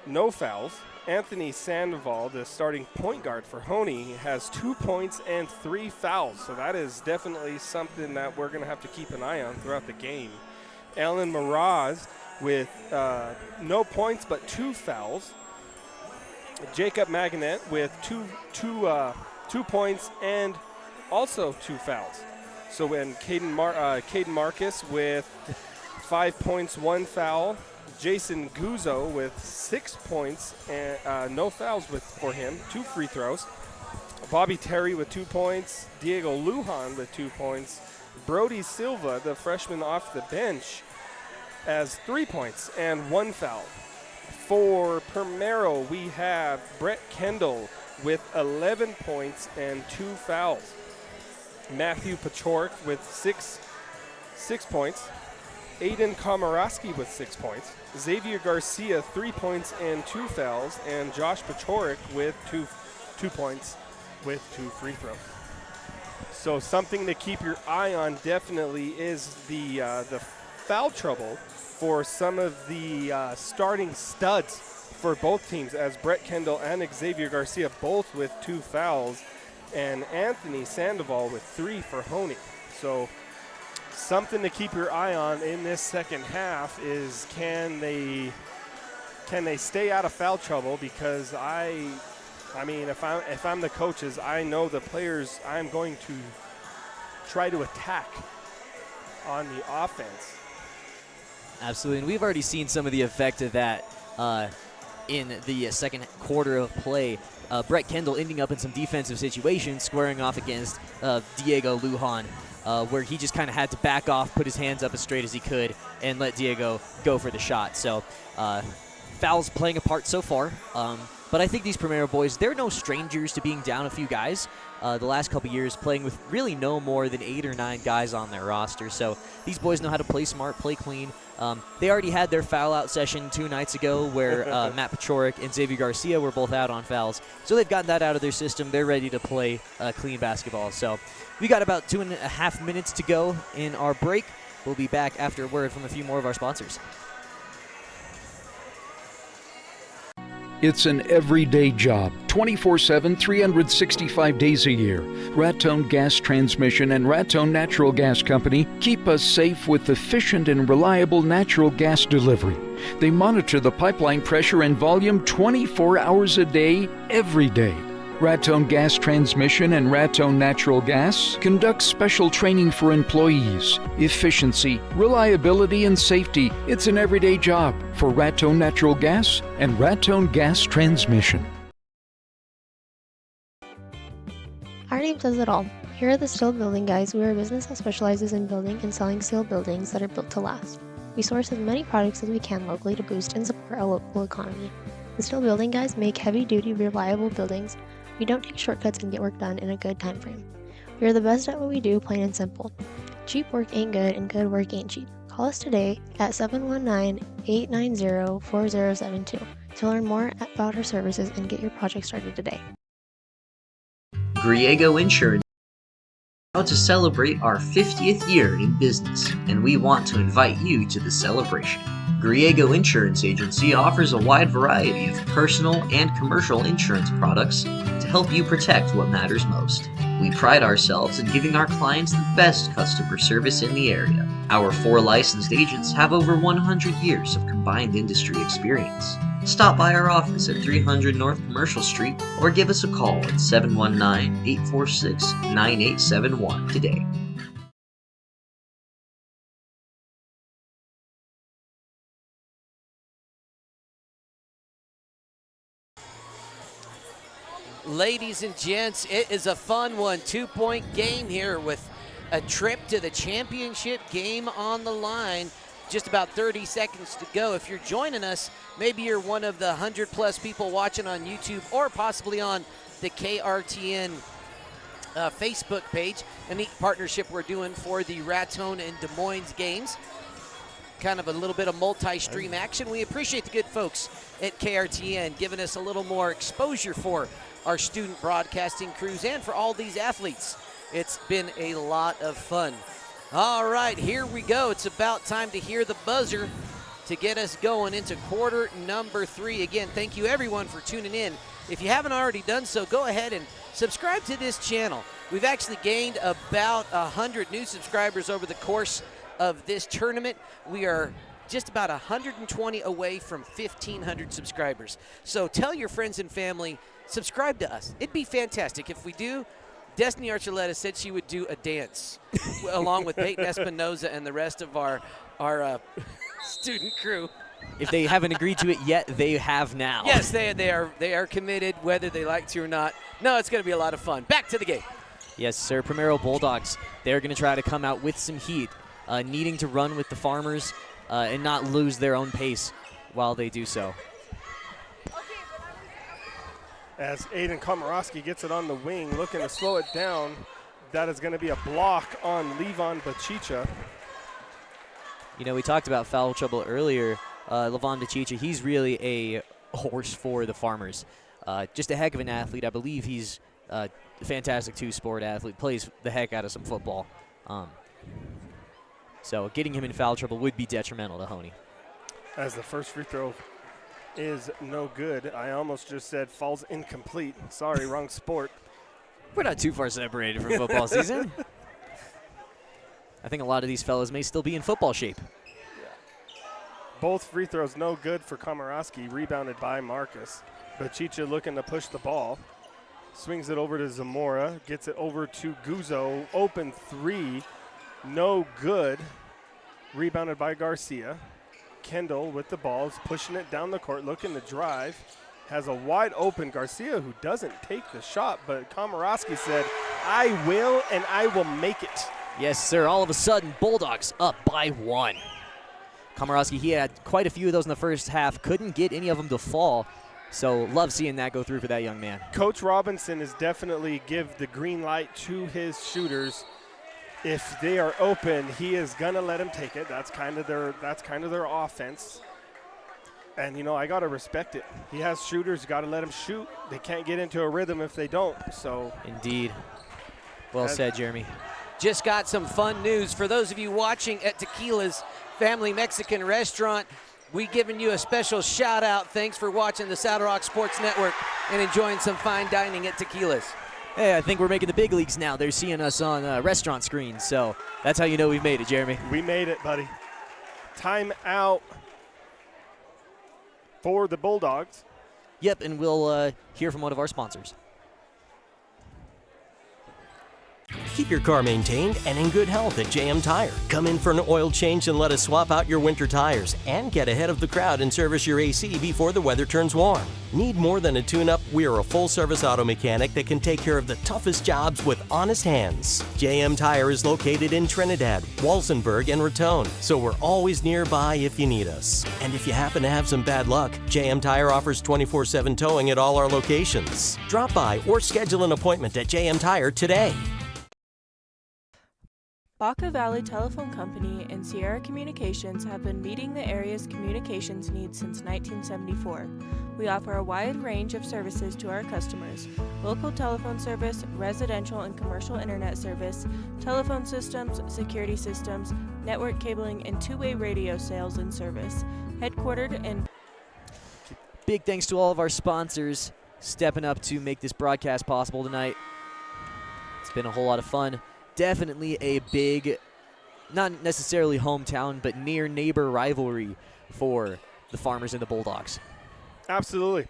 no fouls. Anthony Sandoval, the starting point guard for Hoehne, has 2 points and 3 fouls. So that is definitely something that we're going to have to keep an eye on throughout the game. Alan Miraz with no points but 2 fouls. Jacob Maganet with two points and also 2 fouls. So when Caden Marcus with 5 points, 1 foul. Jason Guzzo with 6 points and no fouls for him, 2 free throws. Bobby Terry with 2 points. Diego Lujan with 2 points. Brody Silva, the freshman off the bench, has 3 points and 1 foul. For Primero, we have Brett Kendall with 11 points and 2 fouls. Matthew Pachork with 6 points. Aiden Komaraski with 6 points. Xavier Garcia, 3 points and 2 fouls. And Josh Pachork with 2 points with 2 free throws. So something to keep your eye on definitely is the foul trouble for some of the starting studs for both teams, as Brett Kendall and Xavier Garcia both with 2 fouls, and Anthony Sandoval with 3 for Hoehne. So something to keep your eye on in this second half is can they stay out of foul trouble, because I mean if I'm the coaches, I know the players I'm going to try to attack on the offense. Absolutely, and we've already seen some of the effect of that in the second quarter of play. Brett Kendall ending up in some defensive situations, squaring off against Diego Lujan, where he just kind of had to back off, put his hands up as straight as he could, and let Diego go for the shot. So fouls playing a part so far. But I think these Primero boys, they're no strangers to being down a few guys. The last couple years playing with really no more than 8 or 9 guys on their roster. So these boys know how to play smart, play clean. They already had their foul-out session 2 nights ago where Matt Pachorik and Xavier Garcia were both out on fouls. So they've gotten that out of their system. They're ready to play clean basketball. So we got about 2.5 minutes to go in our break. We'll be back after a word from a few more of our sponsors. It's an everyday job, 24/7, 365 days a year. Raton Gas Transmission and Raton Natural Gas Company keep us safe with efficient and reliable natural gas delivery. They monitor the pipeline pressure and volume 24 hours a day, every day. Raton Gas Transmission and Raton Natural Gas conduct special training for employees. Efficiency, reliability, and safety. It's an everyday job for Raton Natural Gas and Raton Gas Transmission. Our name says it all. Here are the Steel Building Guys. We are a business that specializes in building and selling steel buildings that are built to last. We source as many products as we can locally to boost and support our local economy. The Steel Building Guys make heavy-duty, reliable buildings. We don't take shortcuts and get work done in a good time frame. We are the best at what we do, plain and simple. Cheap work ain't good, and good work ain't cheap. Call us today at 719-890-4072 to learn more about our services and get your project started today. Griego Insurance is proud to celebrate our 50th year in business, and we want to invite you to the celebration. Griego Insurance Agency offers a wide variety of personal and commercial insurance products to help you protect what matters most. We pride ourselves in giving our clients the best customer service in the area. Our 4 licensed agents have over 100 years of combined industry experience. Stop by our office at 300 North Commercial Street or give us a call at 719-846-9871 today. Ladies and gents, it is a fun one. 2-point game here with a trip to the championship game on the line. Just about 30 seconds to go. If you're joining us, maybe you're one of the 100+ people watching on YouTube or possibly on the KRTN Facebook page. A neat partnership we're doing for the Raton and Des Moines games. Kind of a little bit of multi-stream action. We appreciate the good folks at KRTN giving us a little more exposure for our student broadcasting crews and for all these athletes. It's been a lot of fun. All right, here we go. It's about time to hear the buzzer to get us going into quarter number 3. Again, thank you everyone for tuning in. If you haven't already done so, go ahead and subscribe to this channel. We've actually gained about 100 new subscribers over the course of this tournament. We are just about 120 away from 1,500 subscribers. So tell your friends and family, subscribe to us. It'd be fantastic. If we do, Destiny Archuleta said she would do a dance along with Peyton Espinoza and the rest of our student crew. If they haven't agreed to it yet, they have now. Yes, they are committed, whether they like to or not. No, it's going to be a lot of fun. Back to the game. Yes, sir. Primero Bulldogs, they're going to try to come out with some heat, needing to run with the Farmers and not lose their own pace while they do so. As Aiden Komorowski gets it on the wing, looking to slow it down. That is going to be a block on Levon Bachicha. You know, we talked about foul trouble earlier. Levon Bachicha, he's really a horse for the Farmers. Just a heck of an athlete. I believe he's a fantastic two-sport athlete, plays the heck out of some football. So getting him in foul trouble would be detrimental to Hoehne. As the first free throw is no good. I almost just said falls incomplete. Sorry, wrong sport. We're not too far separated from football season. I think a lot of these fellas may still be in football shape. Both free throws no good for Komorowski, rebounded by Marcus. Bachicha looking to push the ball. Swings it over to Zamora. Gets it over to Guzzo. Open three. No good. Rebounded by Garcia. Kendall with the ball is pushing it down the court, looking to drive. Has a wide open Garcia who doesn't take the shot, but Komorowski said, I will and I will make it. Yes, sir. All of a sudden, Bulldogs up by 1. Komorowski, he had quite a few of those in the first half. Couldn't get any of them to fall. So love seeing that go through for that young man. Coach Robinson is definitely give the green light to his shooters. If they are open, he is gonna let them take it. That's kind of their offense. And you know, I gotta respect it. He has shooters, gotta let them shoot. They can't get into a rhythm if they don't. So indeed. Well said, Jeremy. Just got some fun news for those of you watching at Tequila's Family Mexican Restaurant. We giving you a special shout out. Thanks for watching the Saddle Rock Sports Network and enjoying some fine dining at Tequila's. Hey, I think we're making the big leagues now. They're seeing us on restaurant screens, so that's how you know we've made it, Jeremy. We made it, buddy. Time out for the Bulldogs. Yep, and we'll hear from one of our sponsors. Keep your car maintained and in good health at JM Tire. Come in for an oil change and let us swap out your winter tires and get ahead of the crowd and service your AC before the weather turns warm. Need more than a tune-up? We are a full-service auto mechanic that can take care of the toughest jobs with honest hands. JM Tire is located in Trinidad, Walsenburg, and Raton, so we're always nearby if you need us. And if you happen to have some bad luck, JM Tire offers 24/7 towing at all our locations. Drop by or schedule an appointment at JM Tire today. Baca Valley Telephone Company and Sierra Communications have been meeting the area's communications needs since 1974. We offer a wide range of services to our customers: local telephone service, residential and commercial internet service, telephone systems, security systems, network cabling, and two-way radio sales and service. Headquartered in... Big thanks to all of our sponsors stepping up to make this broadcast possible tonight. It's been a whole lot of fun. Definitely a big, not necessarily hometown, but near neighbor rivalry for the Farmers and the Bulldogs. Absolutely.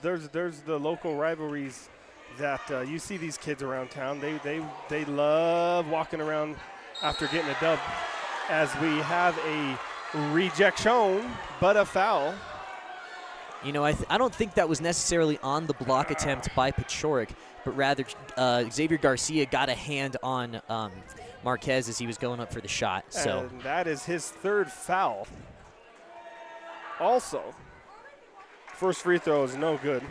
There's the local rivalries that you see these kids around town. They love walking around after getting a dub, as we have a rejection, but a foul. You know, I don't think that was necessarily on the block attempt by Pechoric, but rather Xavier Garcia got a hand on Marquez as he was going up for the shot. So and that is his third foul. Also, first free throw is no good.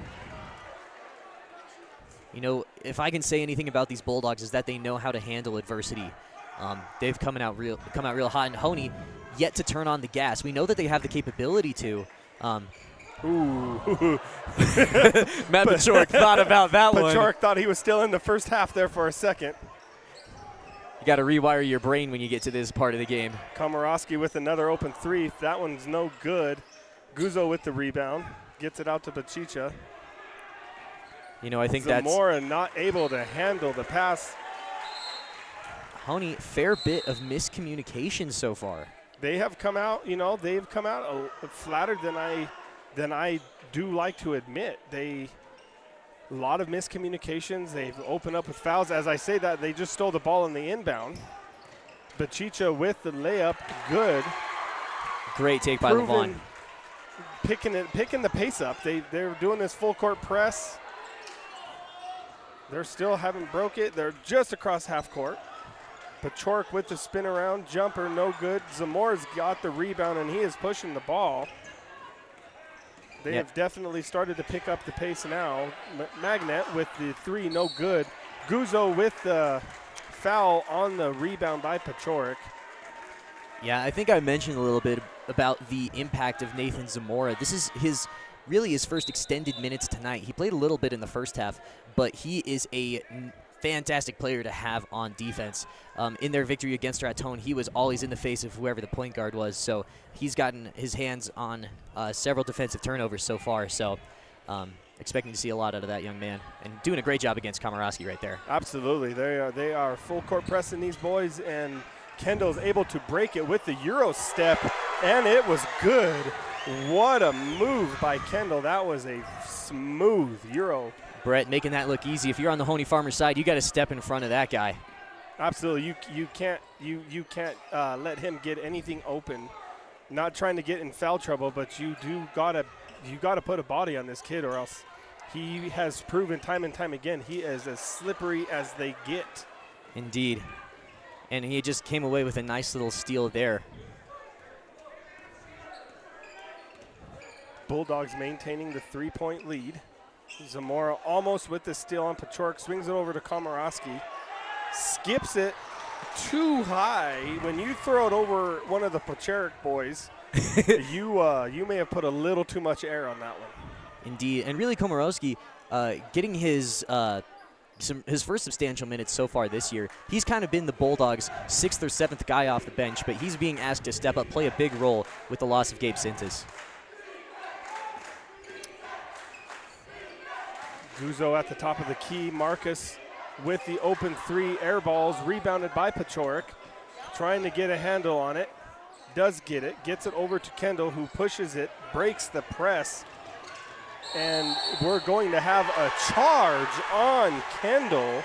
You know, if I can say anything about these Bulldogs is that they know how to handle adversity. They've come out real hot, and Hoehne yet to turn on the gas. We know that they have the capability to. Ooh. Matt Pechoric thought about that one. Pechoric thought he was still in the first half there for a second. You got to rewire your brain when you get to this part of the game. Komorowski with another open three. That one's no good. Guzzo with the rebound. Gets it out to Bachicha. You know, I think Zamora not able to handle the pass. Hoehne, fair bit of miscommunication so far. They have come out, flattered than I do like to admit. A lot of miscommunications. They've opened up with fouls. As I say that, they just stole the ball in the inbound. Bachicha with the layup, good. Great take by Levon. Picking the pace up. They're doing this full court press. They're still haven't broke it. They're just across half court. Pechoric with the spin around jumper, no good. Zamora's got the rebound and he is pushing the ball. They have definitely started to pick up the pace now. Magnet with the three, no good. Guzzo with the foul on the rebound by Pechoric. Yeah, I think I mentioned a little bit about the impact of Nathan Zamora. This is really his first extended minutes tonight. He played a little bit in the first half, but he is a fantastic player to have on defense. In their victory against Raton, he was always in the face of whoever the point guard was, so he's gotten his hands on several defensive turnovers so far, so expecting to see a lot out of that young man, and doing a great job against Komorowski right there. Absolutely. They are full court pressing these boys, and Kendall's able to break it with the Euro step, and it was good. What a move by Kendall. That was a smooth Euro Brett making that look easy. If you're on the Hoehne Farmers side, you got to step in front of that guy. Absolutely. You can't let him get anything open. Not trying to get in foul trouble, but you gotta put a body on this kid, or else he has proven time and time again he is as slippery as they get. Indeed. And he just came away with a nice little steal there. Bulldogs maintaining the 3-point lead. Zamora almost with the steal on Pachork, swings it over to Komorowski, skips it too high. When you throw it over one of the Pachork boys, you may have put a little too much air on that one. Indeed, and really Komorowski getting his first substantial minutes so far this year. He's kind of been the Bulldogs' 6th or 7th guy off the bench, but he's being asked to step up, play a big role with the loss of Gabe Sintas. Guzzo at the top of the key. Marcus with the open 3 air balls, rebounded by Pachork, trying to get a handle on it. Does get it, gets it over to Kendall, who pushes it, breaks the press, and we're going to have a charge on Kendall.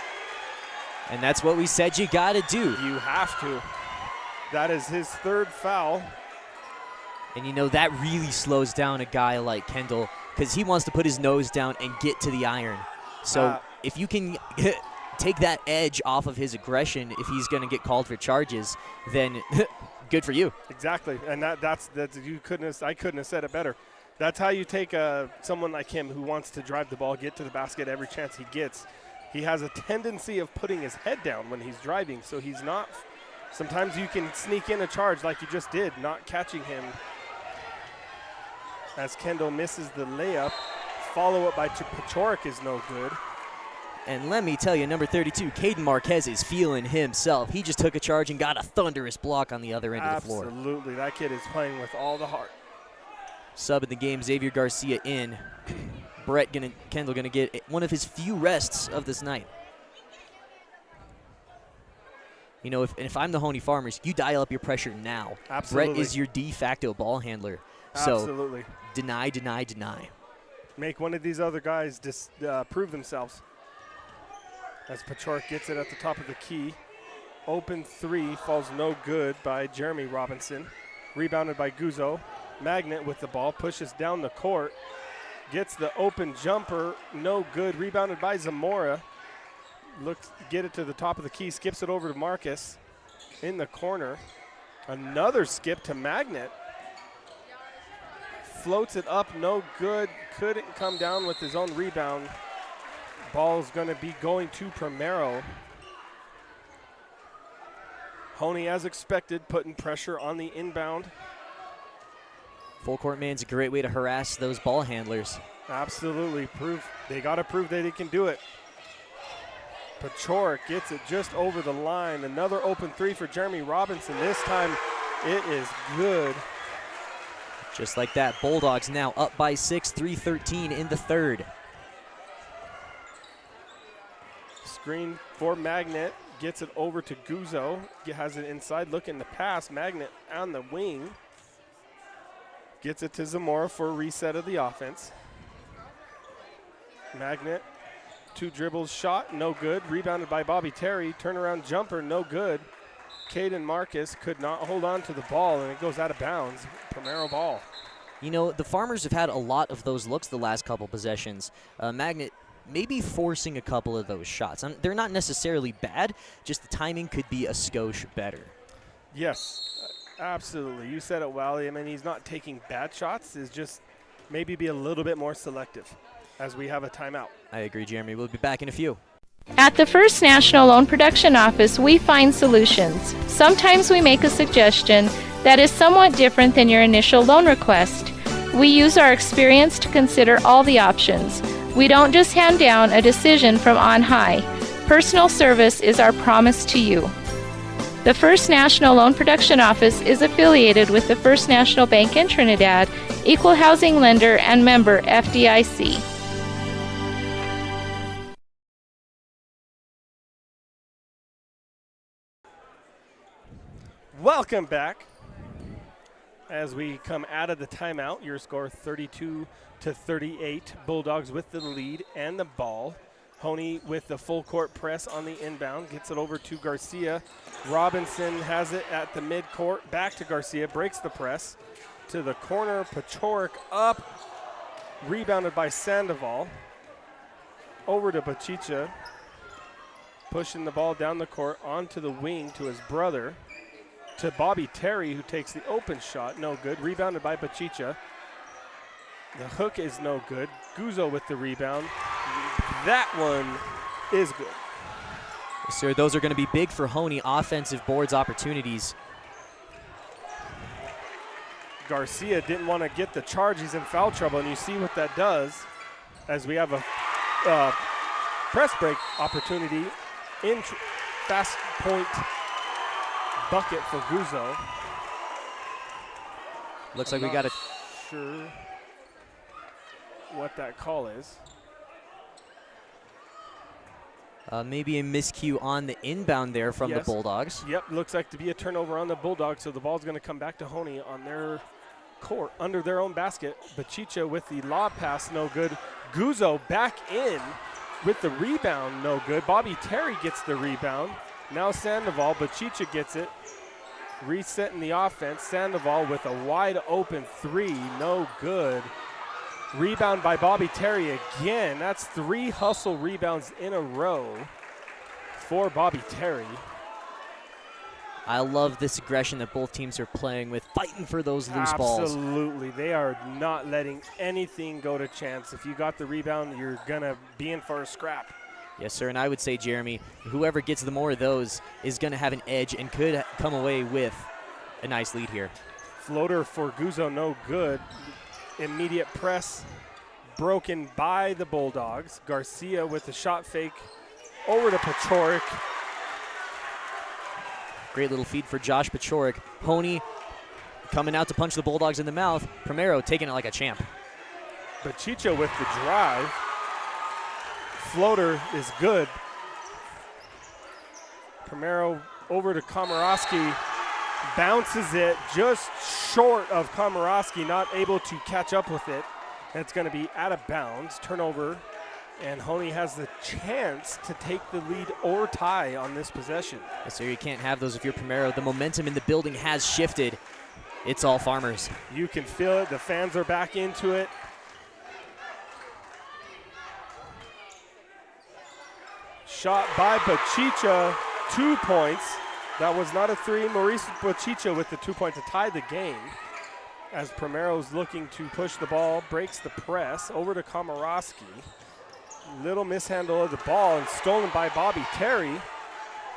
And that's what we said you got to do. You have to. That is his 3rd foul. And you know, that really slows down a guy like Kendall, because he wants to put his nose down and get to the iron. So if you can take that edge off of his aggression, if he's going to get called for charges, then good for you. Exactly, and that's I couldn't have said it better. That's how you take someone like him who wants to drive the ball, get to the basket every chance he gets. He has a tendency of putting his head down when he's driving, so he's not. Sometimes you can sneak in a charge like you just did, not catching him. As Kendall misses the layup, follow-up by Pachork is no good. And let me tell you, number 32, Caden Marquez is feeling himself. He just took a charge and got a thunderous block on the other end of the floor. Absolutely, that kid is playing with all the heart. Sub in the game, Xavier Garcia in. Kendall gonna get one of his few rests of this night. You know, if I'm the Hoehne Farmers, you dial up your pressure now. Absolutely. Brett is your de facto ball handler. Absolutely. So deny, deny, deny. Make one of these other guys prove themselves. As Pachork gets it at the top of the key. Open 3 falls no good by Jeremy Robinson. Rebounded by Guzzo. Magnet with the ball, pushes down the court. Gets the open jumper, no good. Rebounded by Zamora. Get it to the top of the key, skips it over to Marcus in the corner. Another skip to Magnet. Floats it up, no good. Couldn't come down with his own rebound. Ball's going to be going to Primero. Hoehne, as expected, putting pressure on the inbound. Full court man's a great way to harass those ball handlers. Absolutely. They got to prove that they can do it. Pachork gets it just over the line. Another open 3 for Jeremy Robinson. This time it is good. Just like that, Bulldogs now up by 6, 3:13 in the 3rd. Screen for Magnet, gets it over to Guzzo. Has it inside, looking to pass. Magnet on the wing. Gets it to Zamora for a reset of the offense. Magnet, 2 dribbles, shot, no good. Rebounded by Bobby Terry. Turnaround jumper, no good. Caden Marcus could not hold on to the ball, and it goes out of bounds. Primero ball. You know, the Farmers have had a lot of those looks the last couple possessions. Magnet maybe forcing a couple of those shots. They're not necessarily bad, just the timing could be a skosh better. Yes, absolutely. You said it well. I mean, he's not taking bad shots. It's just maybe be a little bit more selective as we have a timeout. I agree, Jeremy. We'll be back in a few. At the First National Loan Production Office, we find solutions. Sometimes we make a suggestion that is somewhat different than your initial loan request. We use our experience to consider all the options. We don't just hand down a decision from on high. Personal service is our promise to you. The First National Loan Production Office is affiliated with the First National Bank in Trinidad, equal housing lender and member FDIC. Welcome back. As we come out of the timeout, your score 32-38. Bulldogs with the lead and the ball. Hoehne with the full court press on the inbound, gets it over to Garcia. Robinson has it at the midcourt, back to Garcia, breaks the press to the corner. Pachorik up, rebounded by Sandoval. Over to Bachicha, pushing the ball down the court onto the wing to his brother. To Bobby Terry, who takes the open shot, no good. Rebounded by Bachicha. The hook is no good. Guzzo with the rebound. That one is good. Yes, sir, those are going to be big for Hoehne, offensive boards opportunities. Garcia didn't want to get the charge. He's in foul trouble, and you see what that does as we have a press break opportunity in fast point bucket for Guzzo. Looks like we got a sure what that call is. maybe a miscue on the inbound there from the Bulldogs. Yep, looks like to be a turnover on the Bulldogs, so the ball's going to come back to Hoehne on their court, under their own basket. Bachicha with the lob pass, no good. Guzzo back in with the rebound, no good. Bobby Terry gets the rebound. Now Sandoval, Bachicha gets it. Resetting the offense, Sandoval with a wide open three, no good. Rebound by Bobby Terry again. That's 3 hustle rebounds in a row for Bobby Terry. I love this aggression that both teams are playing with, fighting for those loose balls. Absolutely. They are not letting anything go to chance. If you got the rebound, you're going to be in for a scrap. Yes, sir, and I would say, Jeremy, whoever gets the more of those is going to have an edge and could come away with a nice lead here. Floater for Guzzo, no good. Immediate press broken by the Bulldogs. Garcia with the shot fake over to Pachorik. Great little feed for Josh Pachorik. Hoehne coming out to punch the Bulldogs in the mouth. Primero taking it like a champ. Bachicha with the drive. Floater is good. Primero over to Komorowski. Bounces it just short of Komorowski, not able to catch up with it. And it's going to be out of bounds. Turnover. And Hoehne has the chance to take the lead or tie on this possession. Yes, sir, you can't have those if you're Primero. The momentum in the building has shifted. It's all Farmers. You can feel it. The fans are back into it. Shot by Bachicha, 2 points. That was not a three. Maurice Bachicha with the 2 point to tie the game. As Primero's looking to push the ball, breaks the press over to Komorowski. Little mishandle of the ball and stolen by Bobby Terry.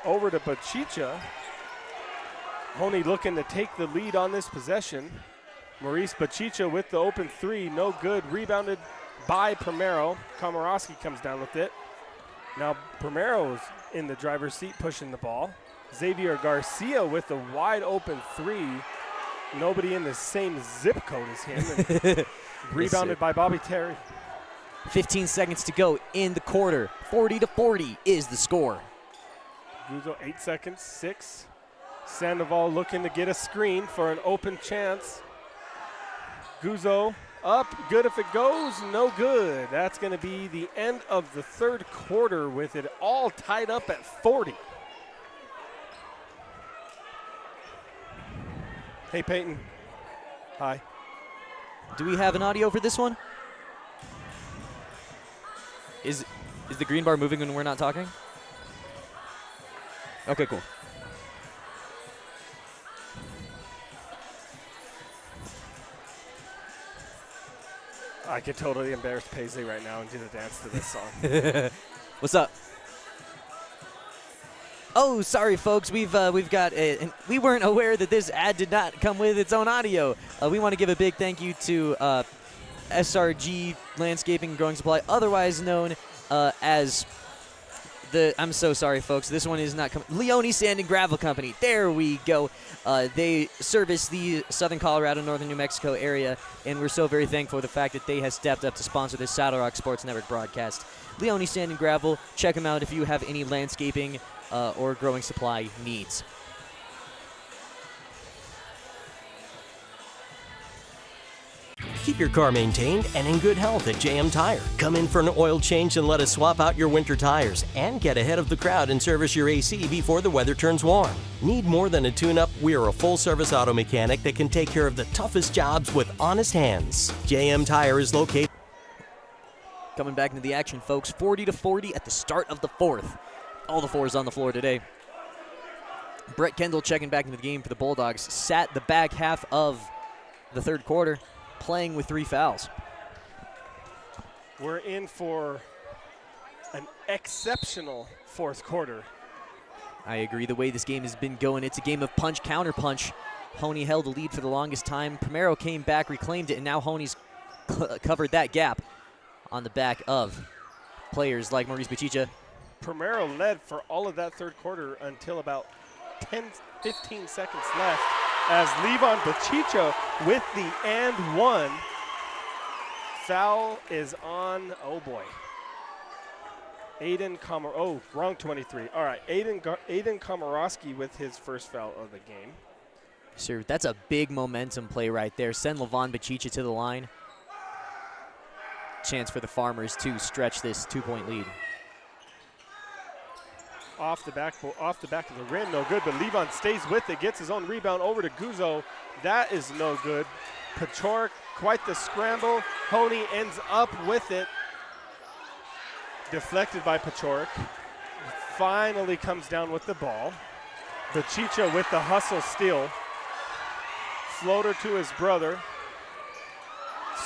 Over to Bachicha. Hoehne looking to take the lead on this possession. Maurice Bachicha with the open three, no good. Rebounded by Primero. Komorowski comes down with it. Now Primero's in the driver's seat pushing the ball. Xavier Garcia with the wide open three. Nobody in the same zip code as him. Rebounded by Bobby Terry. 15 seconds to go in the quarter. 40-40 is the score. Guzzo, 8 seconds, 6. Sandoval looking to get a screen for an open chance. Guzzo up, good if it goes, no good. That's going to be the end of the third quarter with it all tied up at 40. Hey, Peyton. Hi. Do we have an audio for this one? Is the green bar moving when we're not talking? Okay, cool. I could totally embarrass Paisley right now and do the dance to this song. What's up? Oh, sorry, folks. We've got we weren't aware that this ad did not come with its own audio. We want to give a big thank you to SRG Landscaping and Growing Supply, otherwise known as the. I'm so sorry, folks. This one is not Leone Sand and Gravel Company. There we go. They service the Southern Colorado, Northern New Mexico area, and we're so very thankful for the fact that they have stepped up to sponsor this Saddle Rock Sports Network broadcast. Leone Sand and Gravel. Check them out if you have any landscaping or growing supply needs. Keep your car maintained and in good health at JM Tire. Come in for an oil change and let us swap out your winter tires and get ahead of the crowd and service your AC before the weather turns warm. Need more than a tune-up? We are a full-service auto mechanic that can take care of the toughest jobs with honest hands. JM Tire is located. Coming back into the action, folks. 40-40 at the start of the fourth. All the fours on the floor today. Brett Kendall checking back into the game for the Bulldogs. Sat the back half of the third quarter, playing with 3 fouls. We're in for an exceptional fourth quarter. I agree. The way this game has been going, it's a game of punch, counter punch. Hoehne held the lead for the longest time. Primero came back, reclaimed it, and now Hoehne's covered that gap on the back of players like Maurice Bachicha. Primero led for all of that third quarter until about 15 seconds left as Levon Bachicha with the and one. Foul is on, oh boy. Wrong 23. All right, Aiden Komorowski with his first foul of the game. Sure, that's a big momentum play right there. Send Levon Bachicha to the line. Chance for the Farmers to stretch this 2-point lead. Off the back of the rim, no good, but Levon stays with it, gets his own rebound over to Guzzo. That is no good. Pachorik, quite the scramble. Hoehne ends up with it. Deflected by Pachorik. Finally comes down with the ball. Bachicha with the hustle steal. Floater to his brother.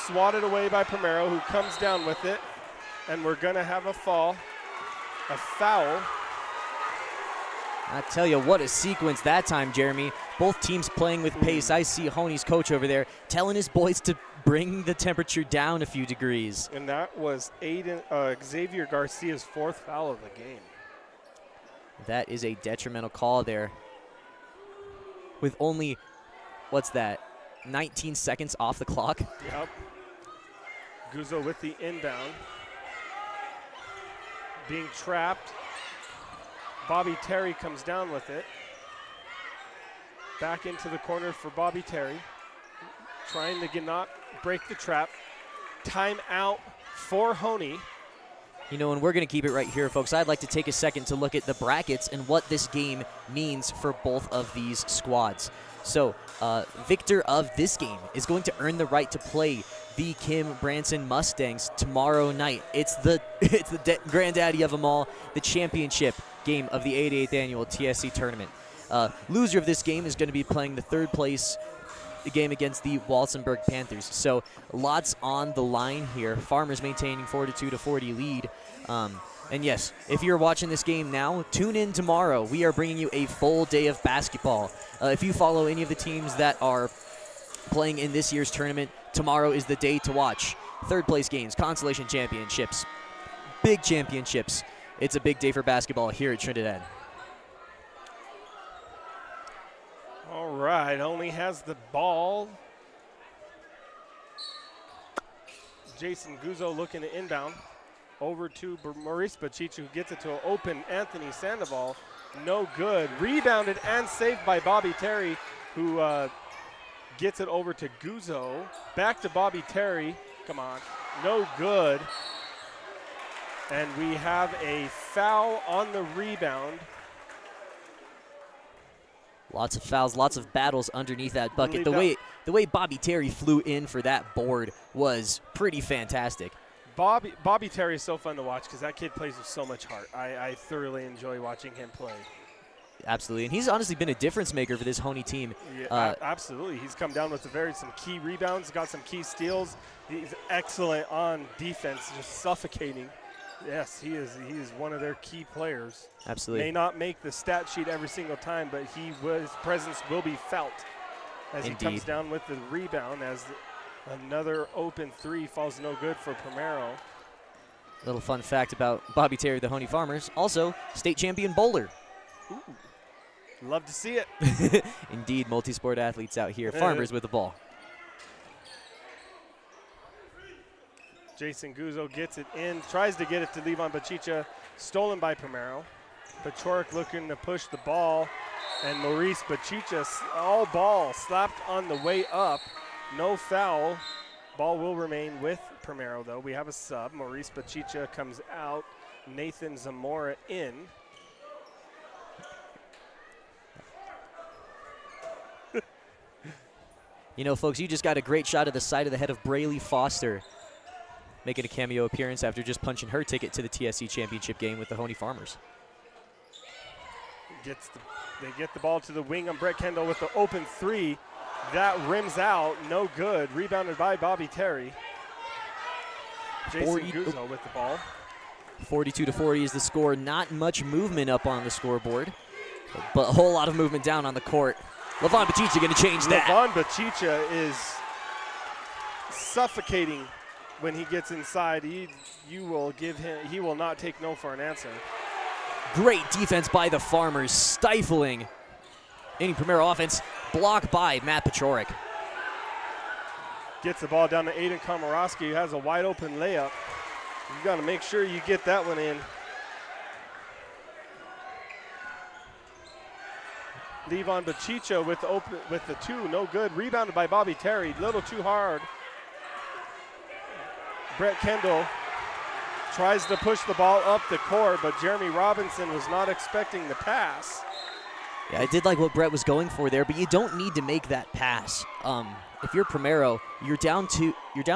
Swatted away by Primero, who comes down with it. And we're going to have a foul. I tell you, what a sequence that time, Jeremy. Both teams playing with pace. I see Hoehne's coach over there telling his boys to bring the temperature down a few degrees. And that was Xavier Garcia's fourth foul of the game. That is a detrimental call there. With only, 19 seconds off the clock? Yep. Guzzo with the inbound. Being trapped. Bobby Terry comes down with it. Back into the corner for Bobby Terry. Trying to not break the trap. Timeout for Hoehne. You know, and we're going to keep it right here, folks. I'd like to take a second to look at the brackets and what this game means for both of these squads. So, victor of this game is going to earn the right to play the Kim Branson Mustangs tomorrow night. It's the granddaddy of them all, the championship game of the 88th annual TSC tournament. Loser of this game is going to be playing the third place game against the Walsenburg Panthers. So lots on the line here. Farmers maintaining 42-40 lead. And yes, if you're watching this game now, tune in tomorrow. We are bringing you a full day of basketball. If you follow any of the teams that are playing in this year's tournament, tomorrow is the day to watch. Third place games, consolation championships, big championships. It's a big day for basketball here at Trinidad. All right, Hoehne has the ball. Jason Guzzo looking to inbound. Over to Maurice Bachicha, who gets it to an open Anthony Sandoval. No good. Rebounded and saved by Bobby Terry, who gets it over to Guzzo. Back to Bobby Terry. Come on. No good. And we have a foul on the rebound. Lots of fouls, lots of battles underneath that bucket. The way Bobby Terry flew in for that board was pretty fantastic. Bobby Terry is so fun to watch because that kid plays with so much heart. I thoroughly enjoy watching him play. Absolutely, and he's honestly been a difference maker for this Hoehne team. Yeah, absolutely. He's come down with some key rebounds, got some key steals. He's excellent on defense, just suffocating. Yes, he is one of their key players. Absolutely. May not make the stat sheet every single time, but his presence will be felt as Indeed. He comes down with the rebound as another open three falls no good for Primero. Little fun fact about Bobby Terry, the Hoehne Farmers, also state champion bowler. Ooh, love to see it. Indeed, multi-sport athletes out here. Farmers with the ball. Jason Guzzo gets it in, tries to get it to Levon Bachicha, stolen by Primero. Pachorik looking to push the ball, and Maurice Bachicha, all ball, slapped on the way up. No foul. Ball will remain with Primero, though. We have a sub. Maurice Bachicha comes out. Nathan Zamora in. You know, folks, you just got a great shot of the side of the head of Braylee Foster, making a cameo appearance after just punching her ticket to the TSC championship game with the Hoehne Farmers. They get the ball to the wing on Brett Kendall with the open three. That rims out, no good. Rebounded by Bobby Terry. Jason Guzzo with the ball. 42-40 is the score. Not much movement up on the scoreboard, but a whole lot of movement down on the court. Levon Bachicha going to change that. Levon Bachicha is suffocating when he gets inside. He will not take no for an answer. Great defense by the Farmers, stifling any Primero offense. Blocked by Matt Pachorik. Gets the ball down to Aiden Komorowski, who has a wide open layup. You got to make sure you get that one in. Levon Bachicha with the two, no good. Rebounded by Bobby Terry, little too hard. Brett Kendall tries to push the ball up the court, but Jeremy Robinson was not expecting the pass. Yeah, I did like what Brett was going for there, but you don't need to make that pass. If you're Primero, you're down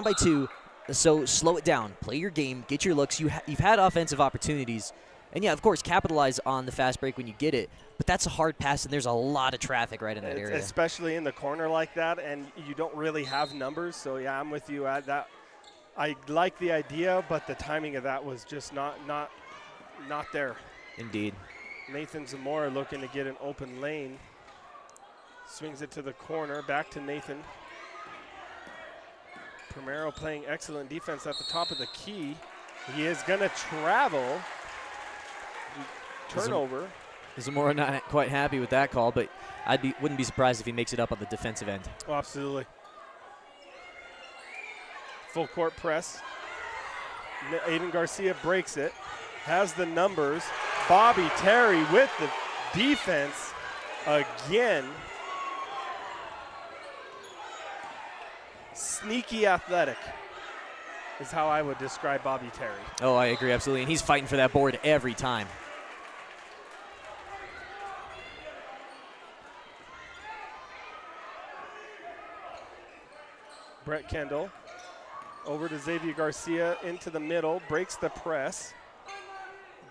by two, so slow it down. Play your game, get your looks. You've had offensive opportunities, and yeah, of course, capitalize on the fast break when you get it. But that's a hard pass, and there's a lot of traffic right in that area. Especially in the corner like that, and you don't really have numbers. So yeah, I'm with you at that. I like the idea, but the timing of that was just not there. Indeed. Nathan Zamora looking to get an open lane. Swings it to the corner, back to Nathan. Primero playing excellent defense at the top of the key. He is going to travel. Turnover. Zamora not quite happy with that call, but wouldn't be surprised if he makes it up on the defensive end. Oh, absolutely. Full court press. Aiden Garcia breaks it. Has the numbers. Bobby Terry with the defense again. Sneaky athletic is how I would describe Bobby Terry. Oh, I agree, absolutely. And he's fighting for that board every time. Brett Kendall over to Xavier Garcia into the middle, breaks the press.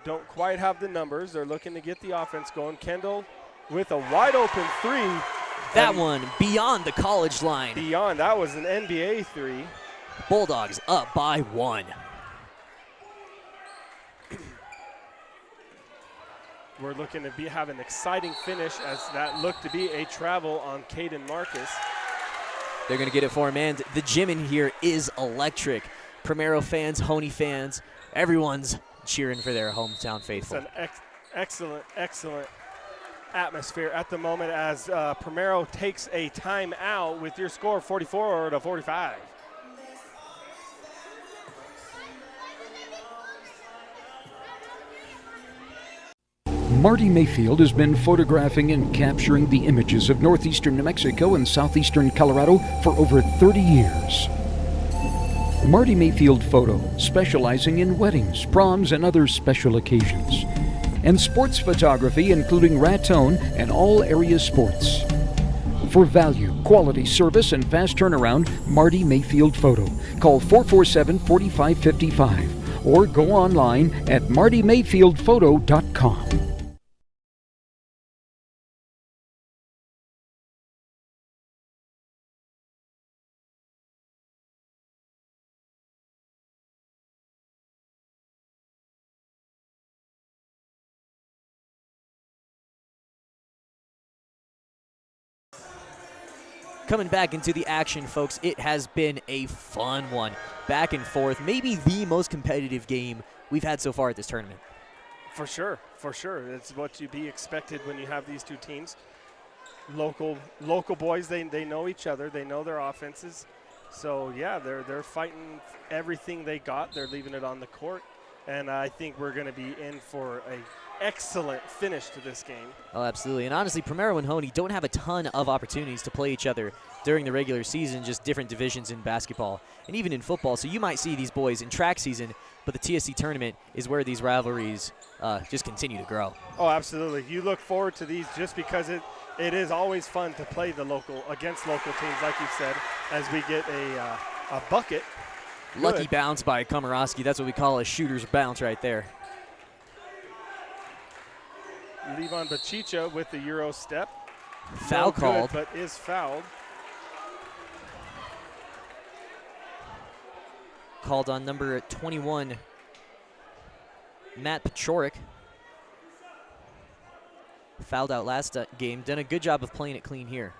Don't quite have the numbers. They're looking to get the offense going. Kendall with a wide open three. That one beyond the college line. Beyond, that was an NBA three. Bulldogs up by one. We're looking to have an exciting finish as that looked to be a travel on Caden Marcus. They're going to get it for him, and the gym in here is electric. Primero fans, Hoehne fans, everyone's cheering for their hometown faithful. It's an excellent, excellent atmosphere at the moment as Primero takes a timeout with your score 44-45. Marty Mayfield has been photographing and capturing the images of northeastern New Mexico and southeastern Colorado for over 30 years. Marty Mayfield Photo, specializing in weddings, proms, and other special occasions. And sports photography, including Raton and all area sports. For value, quality service, and fast turnaround, Marty Mayfield Photo. Call 447-4555 or go online at martymayfieldphoto.com. Coming back into the action, folks, it has been a fun one. Back and forth, maybe the most competitive game we've had so far at this tournament. For sure, for sure. It's what to be expected when you have these two teams. Local boys, they know each other. They know their offenses. So, yeah, they're fighting everything they got. They're leaving it on the court. And I think we're going to be in for a excellent finish to this game. Oh, absolutely. And honestly, Primero and Hoehne don't have a ton of opportunities to play each other during the regular season, just different divisions in basketball and even in football. So you might see these boys in track season, but the TSC tournament is where these rivalries just continue to grow. Oh, absolutely. You look forward to these just because it is always fun to play against local teams, like you said, as we get a bucket. Lucky bounce by Komorowski. That's what we call a shooter's bounce right there. Levon Bachicha with the Euro step. Foul called. But is fouled. Called on number 21, Matt Pachorik. Fouled out last game. Done a good job of playing it clean here.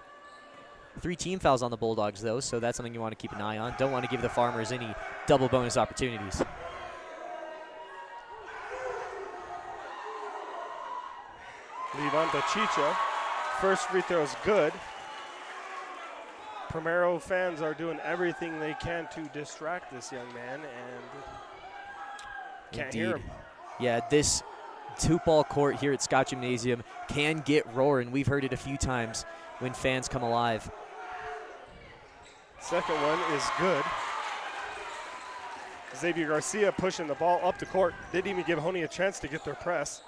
3 team fouls on the Bulldogs, though, so that's something you want to keep an eye on. Don't want to give the Farmers any double bonus opportunities. Levon Bachicha. First free throw is good. Primero fans are doing everything they can to distract this young man, and can't hear him. Yeah, this two-ball court here at Scott Gymnasium can get roaring. We've heard it a few times when fans come alive. Second one is good. Xavier Garcia pushing the ball up the court. Didn't even give Hoehne a chance to get their press.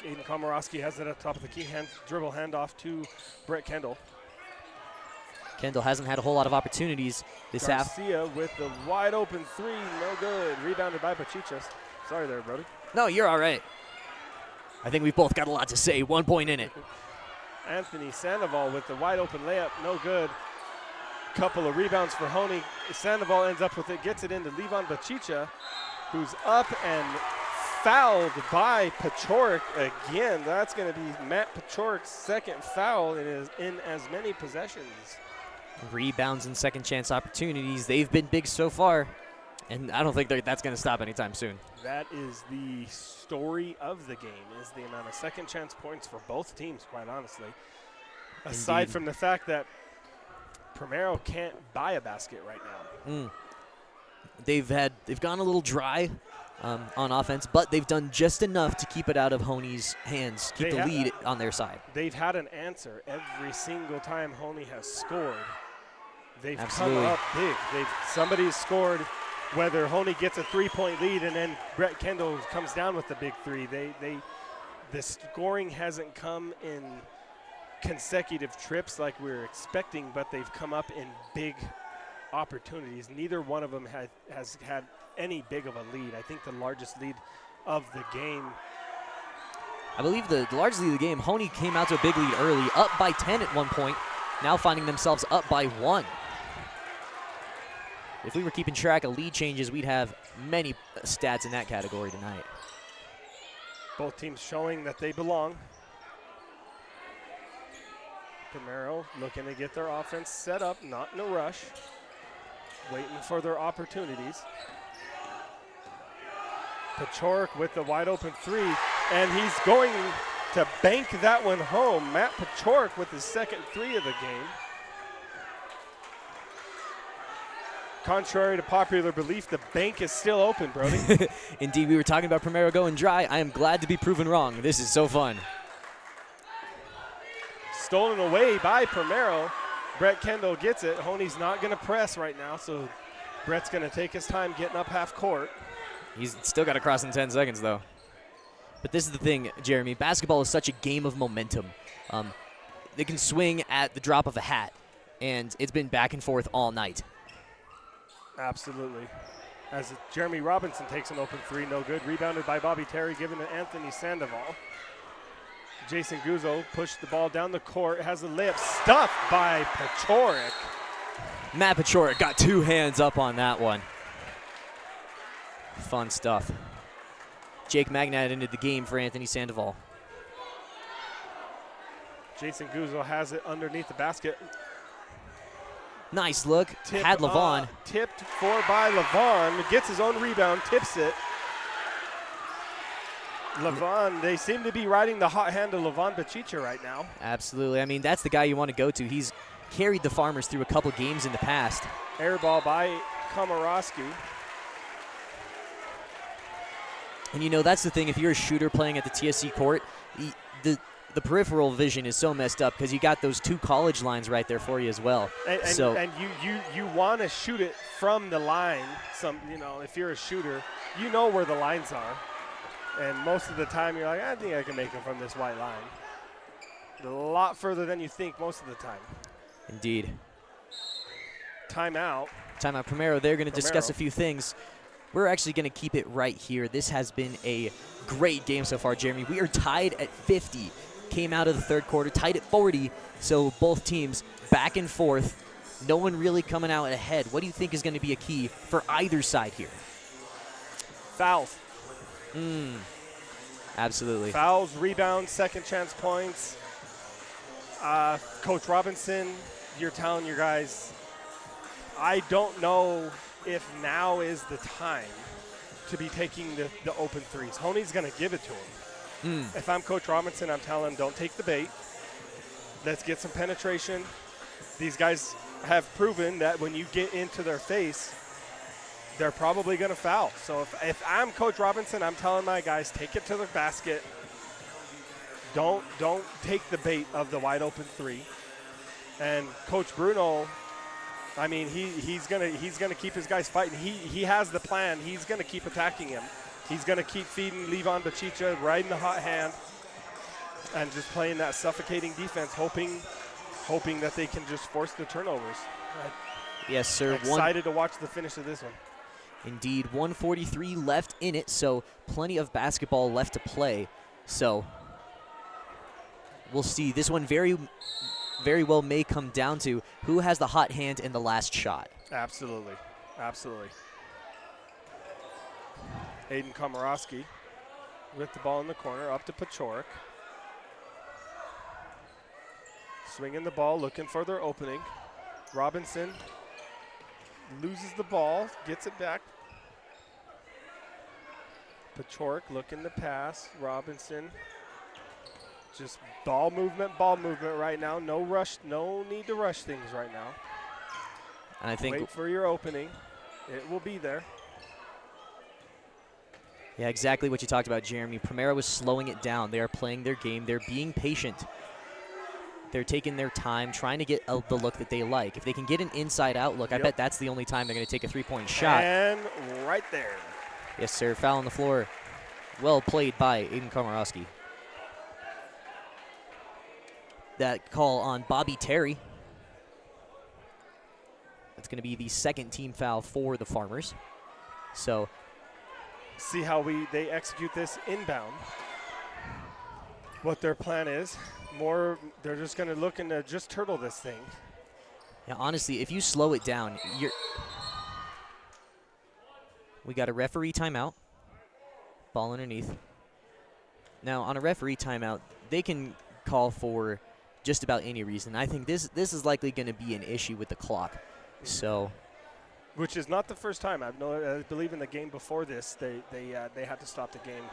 Aiden Komorowski has it at the top of the key, dribble handoff to Brett Kendall. Kendall hasn't had a whole lot of opportunities this half. Garcia with the wide open 3, no good. Rebounded by Pachicha. Sorry there, Brody. No, you're all right. I think we both got a lot to say. 1 point in it. Anthony Sandoval with the wide open layup, no good. Couple of rebounds for Hoehne. Sandoval ends up with it, gets it into Levon Bachicha, who's up and fouled by Pachorik again. That's going to be Matt Pachorik's second foul in as many possessions. Rebounds and second chance opportunities. They've been big so far, and I don't think that's going to stop anytime soon. That is the story of the game, is the amount of second chance points for both teams, quite honestly. Aside from the fact that Primero can't buy a basket right now. They've gone a little dry on offense, but they've done just enough to keep it out of Hoehne's hands, keep the lead on their side. They've had an answer every single time Hoehne has scored. They've Absolutely. come up big. Somebody's scored, whether Hoehne gets a 3-point lead and then Brett Kendall comes down with the big 3. The scoring hasn't come in consecutive trips like we were expecting, but they've come up in big opportunities. Neither one of them has had any big of a lead. I think the largest lead of the game. I believe the largest lead of the game, Hoehne came out to a big lead early, up by 10 at one point, now finding themselves up by 1. If we were keeping track of lead changes, we'd have many stats in that category tonight. Both teams showing that they belong. Primero looking to get their offense set up, not in a rush, waiting for their opportunities. Pachorik with the wide open 3, and he's going to bank that one home. Matt Pachorik with his second 3 of the game. Contrary to popular belief, the bank is still open, Brody. Indeed, we were talking about Primero going dry. I am glad to be proven wrong. This is so fun. Stolen away by Primero. Brett Kendall gets it. Hoehne's not going to press right now, so Brett's going to take his time getting up half court. He's still got to cross in 10 seconds, though. But this is the thing, Jeremy. Basketball is such a game of momentum. They can swing at the drop of a hat, and it's been back and forth all night. Absolutely. As Jeremy Robinson takes an open 3, no good. Rebounded by Bobby Terry, given to Anthony Sandoval. Jason Guzzo pushed the ball down the court, has a layup stuffed by Pachorik. Matt Pachorik got 2 hands up on that one. Fun stuff. Jake Magnat ended the game for Anthony Sandoval. Jason Guzzo has it underneath the basket. Nice look. Had Levon. Tipped for by Levon. Gets his own rebound, tips it. Levon, they seem to be riding the hot hand of Levon Bachicha right now. Absolutely. I mean, that's the guy you want to go to. He's carried the Farmers through a couple games in the past. Air ball by Komorowski. And, that's the thing. If you're a shooter playing at the TSC court, the peripheral vision is so messed up because you got those 2 college lines right there for you as well. And you want to shoot it from the line. If you're a shooter, you know where the lines are. And most of the time you're like, I think I can make it from this white line. A lot further than you think most of the time. Indeed. Timeout. Primero. They're going to discuss a few things. We're actually going to keep it right here. This has been a great game so far, Jeremy. We are tied at 50. Came out of the third quarter, tied at 40. So both teams back and forth. No one really coming out ahead. What do you think is going to be a key for either side here? Fouls. Absolutely. Fouls, rebounds, second chance points. Coach Robinson, you're telling your guys, I don't know if now is the time to be taking the open threes. Hoehne's going to give it to him. If I'm Coach Robinson, I'm telling him, don't take the bait. Let's get some penetration. These guys have proven that when you get into their face, they're probably going to foul. So if I'm Coach Robinson, I'm telling my guys, take it to the basket. Don't take the bait of the wide open 3. And Coach Bruno, I mean, he's gonna keep his guys fighting. He has the plan. He's gonna keep attacking him. He's gonna keep feeding Levon Bachicha, riding the hot hand, and just playing that suffocating defense, hoping that they can just force the turnovers. Yes, sir. Excited to watch the finish of this one. Indeed, 1:43 left in it, so plenty of basketball left to play. So we'll see. This one very well may come down to who has the hot hand in the last shot. Absolutely. Aiden Komorowski with the ball in the corner, up to Pachorik. Swinging the ball, looking for their opening. Robinson loses the ball, gets it back. Pachorik looking to pass. Robinson. Just ball movement right now. No rush, no need to rush things right now. And I think wait for your opening. It will be there. Yeah, exactly what you talked about, Jeremy. Primero was slowing it down. They are playing their game. They're being patient. They're taking their time, trying to get the look that they like. If they can get an inside-out look, I bet that's the only time they're going to take a three-point shot. And right there. Yes, sir. Foul on the floor. Well played by Aiden Komorowski. That call on Bobby Terry. That's going to be the second team foul for the Farmers. So see how they execute this inbound. What their plan is. They're just going to look and just turtle this thing. Yeah, honestly, if you slow it down, we got a referee timeout. Ball underneath. Now, on a referee timeout, they can call for just about any reason. I think this is likely going to be an issue with the clock. So, which is not the first time. I believe in the game before this, they had to stop the game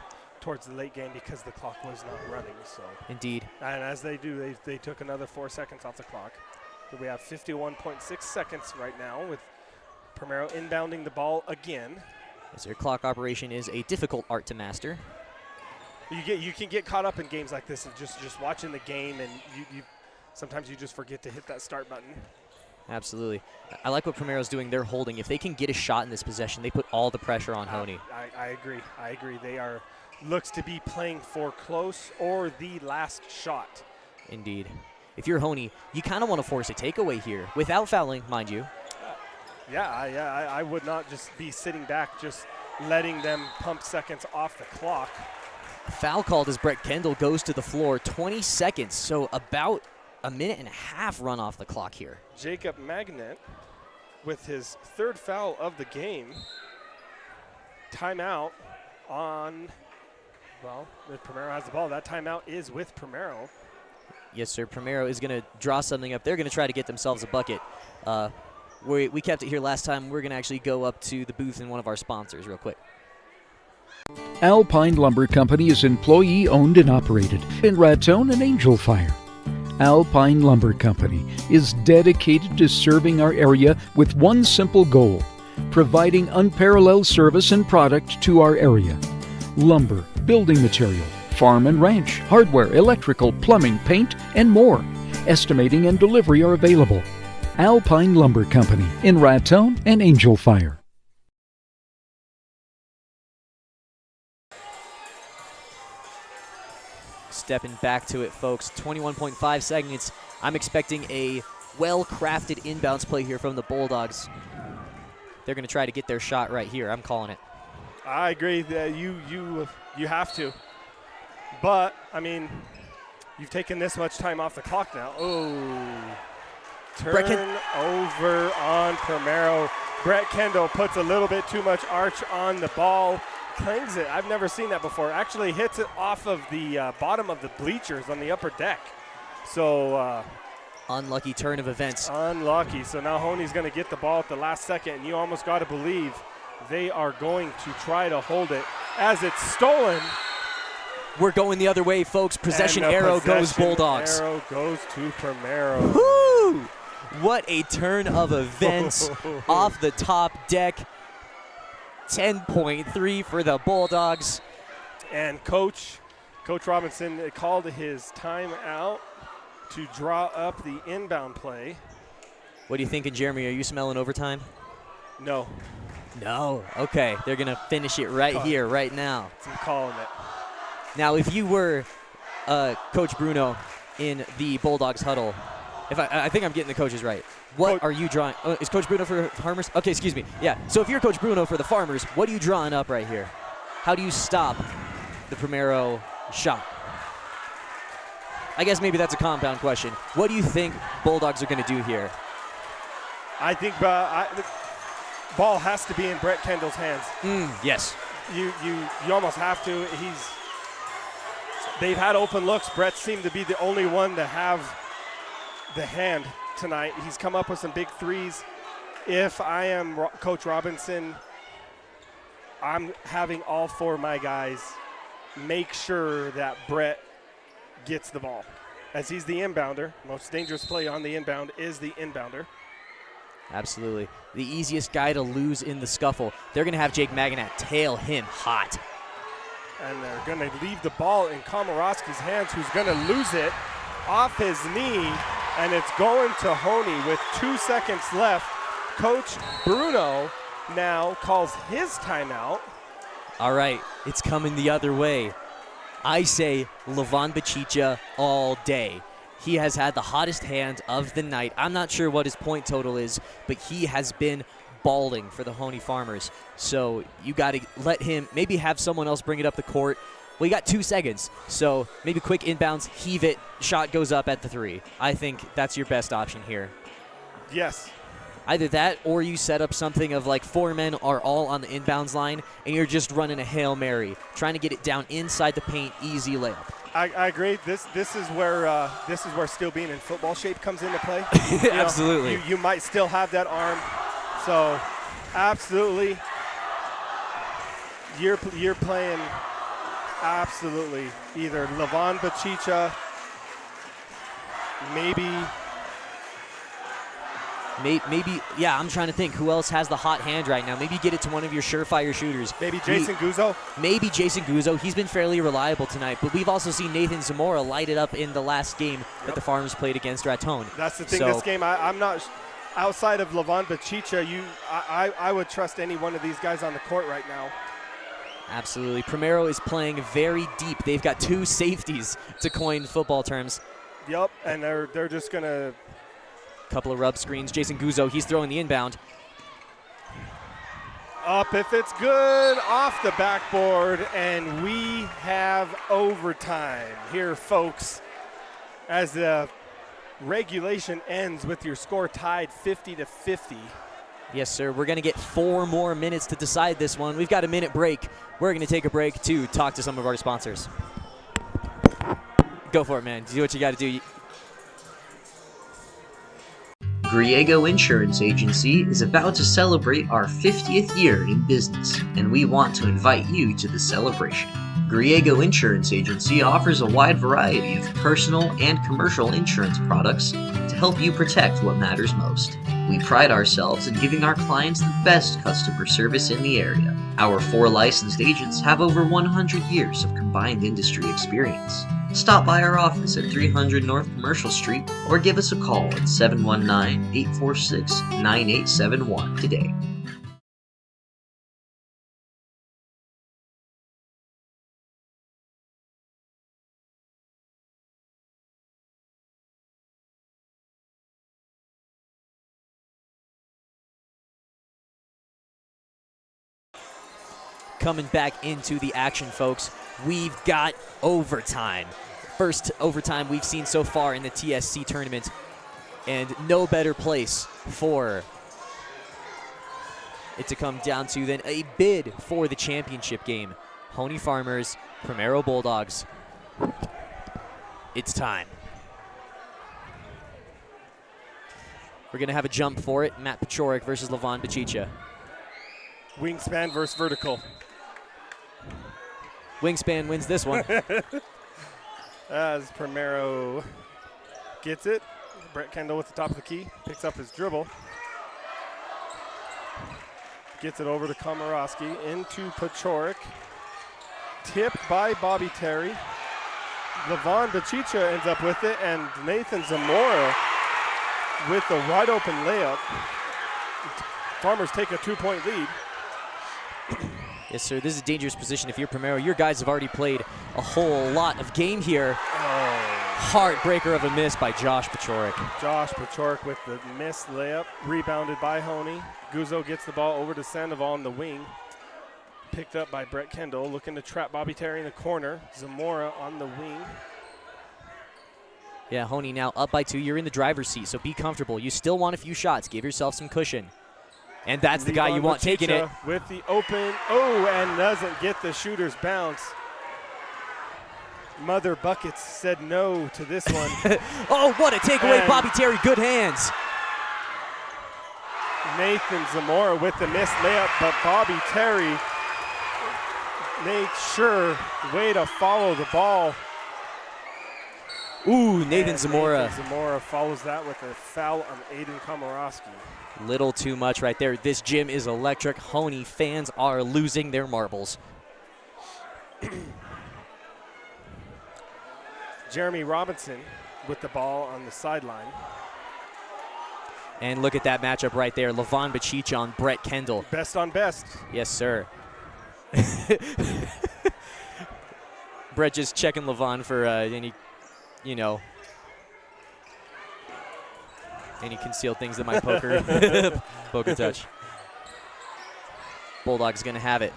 towards the late game because the clock was not running. So indeed. And as they do, they took another 4 seconds off the clock. We have 51.6 seconds right now with Primero inbounding the ball again. As their clock operation is a difficult art to master. You can get caught up in games like this of just watching the game, and you sometimes you just forget to hit that start button. Absolutely. I like what Primero's doing. They're holding. If they can get a shot in this possession, they put all the pressure on Hoehne. I agree. They are looks to be playing for close or the last shot. Indeed. If you're Hoehne, you kind of want to force a takeaway here without fouling, mind you. I would not just be sitting back, just letting them pump seconds off the clock. Foul called as Brett Kendall goes to the floor. 20 seconds, so about a minute and a half run off the clock here. Jacob Magnet with his third foul of the game. Timeout on, well, if Primero has the ball, that timeout is with Primero. Yes, sir. Primero is going to draw something up. They're going to try to get themselves a bucket. We kept it here last time. We're going to actually go up to the booth and one of our sponsors real quick. Alpine Lumber Company is employee-owned and operated in Raton and Angel Fire. Alpine Lumber Company is dedicated to serving our area with one simple goal: providing unparalleled service and product to our area. lumber, building material, farm and ranch, hardware, electrical, plumbing, paint, and more. Estimating and delivery are available. Alpine Lumber Company in Raton and Angel Fire. Stepping back to it, folks. 21.5 seconds. I'm expecting a well-crafted inbounds play here from the Bulldogs. They're going to try to get their shot right here. I'm calling it. I agree that you have to. But, I mean, you've taken this much time off the clock now. Oh. Turnover on Primero. Brett Kendall puts a little bit too much arch on the ball. Clangs it. I've never seen that before. Actually hits it off of the bottom of the bleachers on the upper deck. So unlucky turn of events. Unlucky. So now Hoehne's going to get the ball at the last second, and you almost got to believe they are going to try to hold it as it's stolen. We're going the other way, folks. Possession arrow goes Bulldogs. Arrow goes to Primero. Woo! What a turn of events off the top deck. 10.3 for the Bulldogs. And Coach Robinson called his timeout to draw up the inbound play. What are you thinking, Jeremy? Are you smelling overtime? No. No. Okay. They're going to finish it right here, right now. I'm calling it. Now, if you were Coach Bruno in the Bulldogs huddle, I think I'm getting the coaches right. What are you drawing? Is Coach Bruno for Farmers? Okay, excuse me. Yeah. So if you're Coach Bruno for the Farmers, what are you drawing up right here? How do you stop the Primero shot? I guess maybe that's a compound question. What do you think Bulldogs are going to do here? I think the ball has to be in Brett Kendall's hands. Yes. You almost have to. They've had open looks. Brett seemed to be the only one to have the hand tonight. He's come up with some big threes. If I am Coach Robinson, I'm having all four of my guys make sure that Brett gets the ball, as he's the inbounder. Most dangerous play on the inbound is the inbounder. Absolutely. The easiest guy to lose in the scuffle. They're going to have Jake Maganat tail him hot. And they're going to leave the ball in Komorowski's hands, who's going to lose it off his knee, and it's going to Hoehne with 2 seconds left. Coach Bruno now calls his timeout. All right, it's coming the other way. I say Levon Bachicha all day. He has had the hottest hand of the night. I'm not sure what his point total is, but he has been balling for the Hoehne Farmers. So you got to let him, maybe have someone else bring it up the court. Well, you got 2 seconds, so maybe quick inbounds, heave it, shot goes up at the three. I think that's your best option here. Yes. Either that or you set up something of like 4 men are all on the inbounds line and you're just running a Hail Mary, trying to get it down inside the paint, easy layup. I agree. This is where still being in football shape comes into play. Absolutely. You might still have that arm. So, absolutely, you're playing absolutely either Levon Bachicha, maybe, yeah, I'm trying to think who else has the hot hand right now. Maybe get it to one of your surefire shooters. Maybe Jason Guzzo. Maybe Jason Guzzo. He's been fairly reliable tonight, but we've also seen Nathan Zamora light it up in the last game that the Farmers played against Raton. That's the thing. This game, I'm not. Outside of Levon Bachicha, I would trust any one of these guys on the court right now. Absolutely. Primero is playing very deep. They've got 2 safeties, to coin football terms. Yep, and they're just going to. Couple of rub screens. Jason Guzzo, he's throwing the inbound. Up if it's good, off the backboard, and we have overtime here, folks, as the regulation ends with your score tied 50-50. Yes, sir. We're going to get 4 more minutes to decide this one. We've got a minute break. We're going to take a break to talk to some of our sponsors. Go for it, man. Do what you got to do. Griego Insurance Agency is about to celebrate our 50th year in business, and we want to invite you to the celebration. Griego Insurance Agency offers a wide variety of personal and commercial insurance products to help you protect what matters most. We pride ourselves in giving our clients the best customer service in the area. Our 4 licensed agents have over 100 years of combined industry experience. Stop by our office at 300 North Commercial Street or give us a call at 719-846-9871 today. Coming back into the action, folks, we've got overtime. First overtime we've seen so far in the TSC tournament, and no better place for it to come down to than a bid for the championship game. Hoehne Farmers, Primero Bulldogs. It's time. We're going to have a jump for it. Matt Pachorik versus Levon Bachicha. Wingspan versus vertical. Wingspan wins this one. As Primero gets it, Brett Kendall with the top of the key, picks up his dribble. Gets it over to Komorowski, into Pachorik. Tipped by Bobby Terry. Levon Bachicha ends up with it, and Nathan Zamora with the wide open layup. Farmers take a 2-point lead. Yes, sir. This is a dangerous position if you're Primero. Your guys have already played a whole lot of game here. Heartbreaker of a miss by Josh Pachorik. Josh Pachorik with the missed layup, rebounded by Hoehne. Guzzo gets the ball over to Sandoval on the wing. Picked up by Brett Kendall, looking to trap Bobby Terry in the corner. Zamora on the wing. Yeah, Hoehne now up by 2. You're in the driver's seat, so be comfortable. You still want a few shots. Give yourself some cushion. And that's the guy you want taking it. With the open, and doesn't get the shooter's bounce. Mother Buckets said no to this one. Oh, what a takeaway, Bobby Terry. Good hands. Nathan Zamora with the missed layup, but Bobby Terry made sure, way to follow the ball. Ooh, Nathan Zamora. Nathan Zamora follows that with a foul on Aiden Komorowski. Little too much right there. This gym is electric. Hoehne fans are losing their marbles. Jeremy Robinson with the ball on the sideline. And look at that matchup right there. Levon Bachicha on Brett Kendall. Best on best. Yes, sir. Brett just checking Levon for any, any concealed things that might poke a touch. Bulldogs going to have it.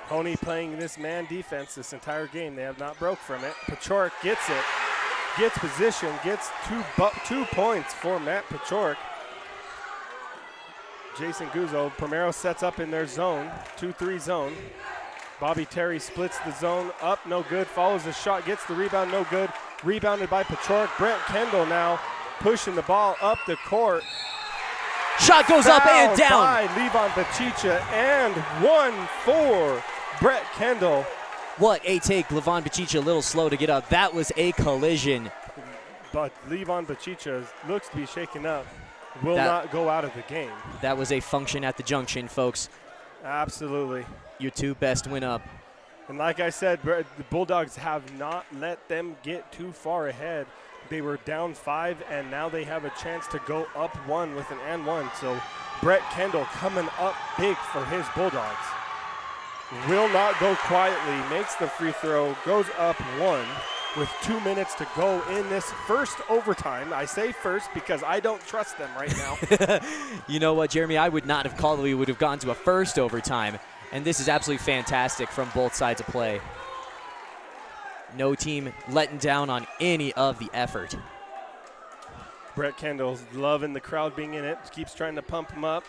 Hoehne playing this man defense this entire game. They have not broke from it. Pachorik gets it, gets position, gets 2 points for Matt Pachorik. Jason Guzzo, Primero sets up in their zone, 2-3 zone. Bobby Terry splits the zone up, no good. Follows the shot, gets the rebound, no good. Rebounded by Pachorik. Brett Kendall now pushing the ball up the court. Shot goes up and down. By Levon Bachicha, and 1 for Brett Kendall. What a take. Levon Bachicha a little slow to get up. That was a collision. But Levon Bachicha looks to be shaken up. Will not go out of the game. That was a function at the junction, folks. Absolutely. Your 2 best win up. And like I said, the Bulldogs have not let them get too far ahead. They were down 5, and now they have a chance to go up 1 with an and 1. So Brett Kendall coming up big for his Bulldogs. Will not go quietly, makes the free throw, goes up 1 with 2 minutes to go in this first overtime. I say first because I don't trust them right now. You know what, Jeremy? I would not have called it. We would have gone to a first overtime. And this is absolutely fantastic from both sides of play. No team letting down on any of the effort. Brett Kendall's loving the crowd being in it. Keeps trying to pump him up.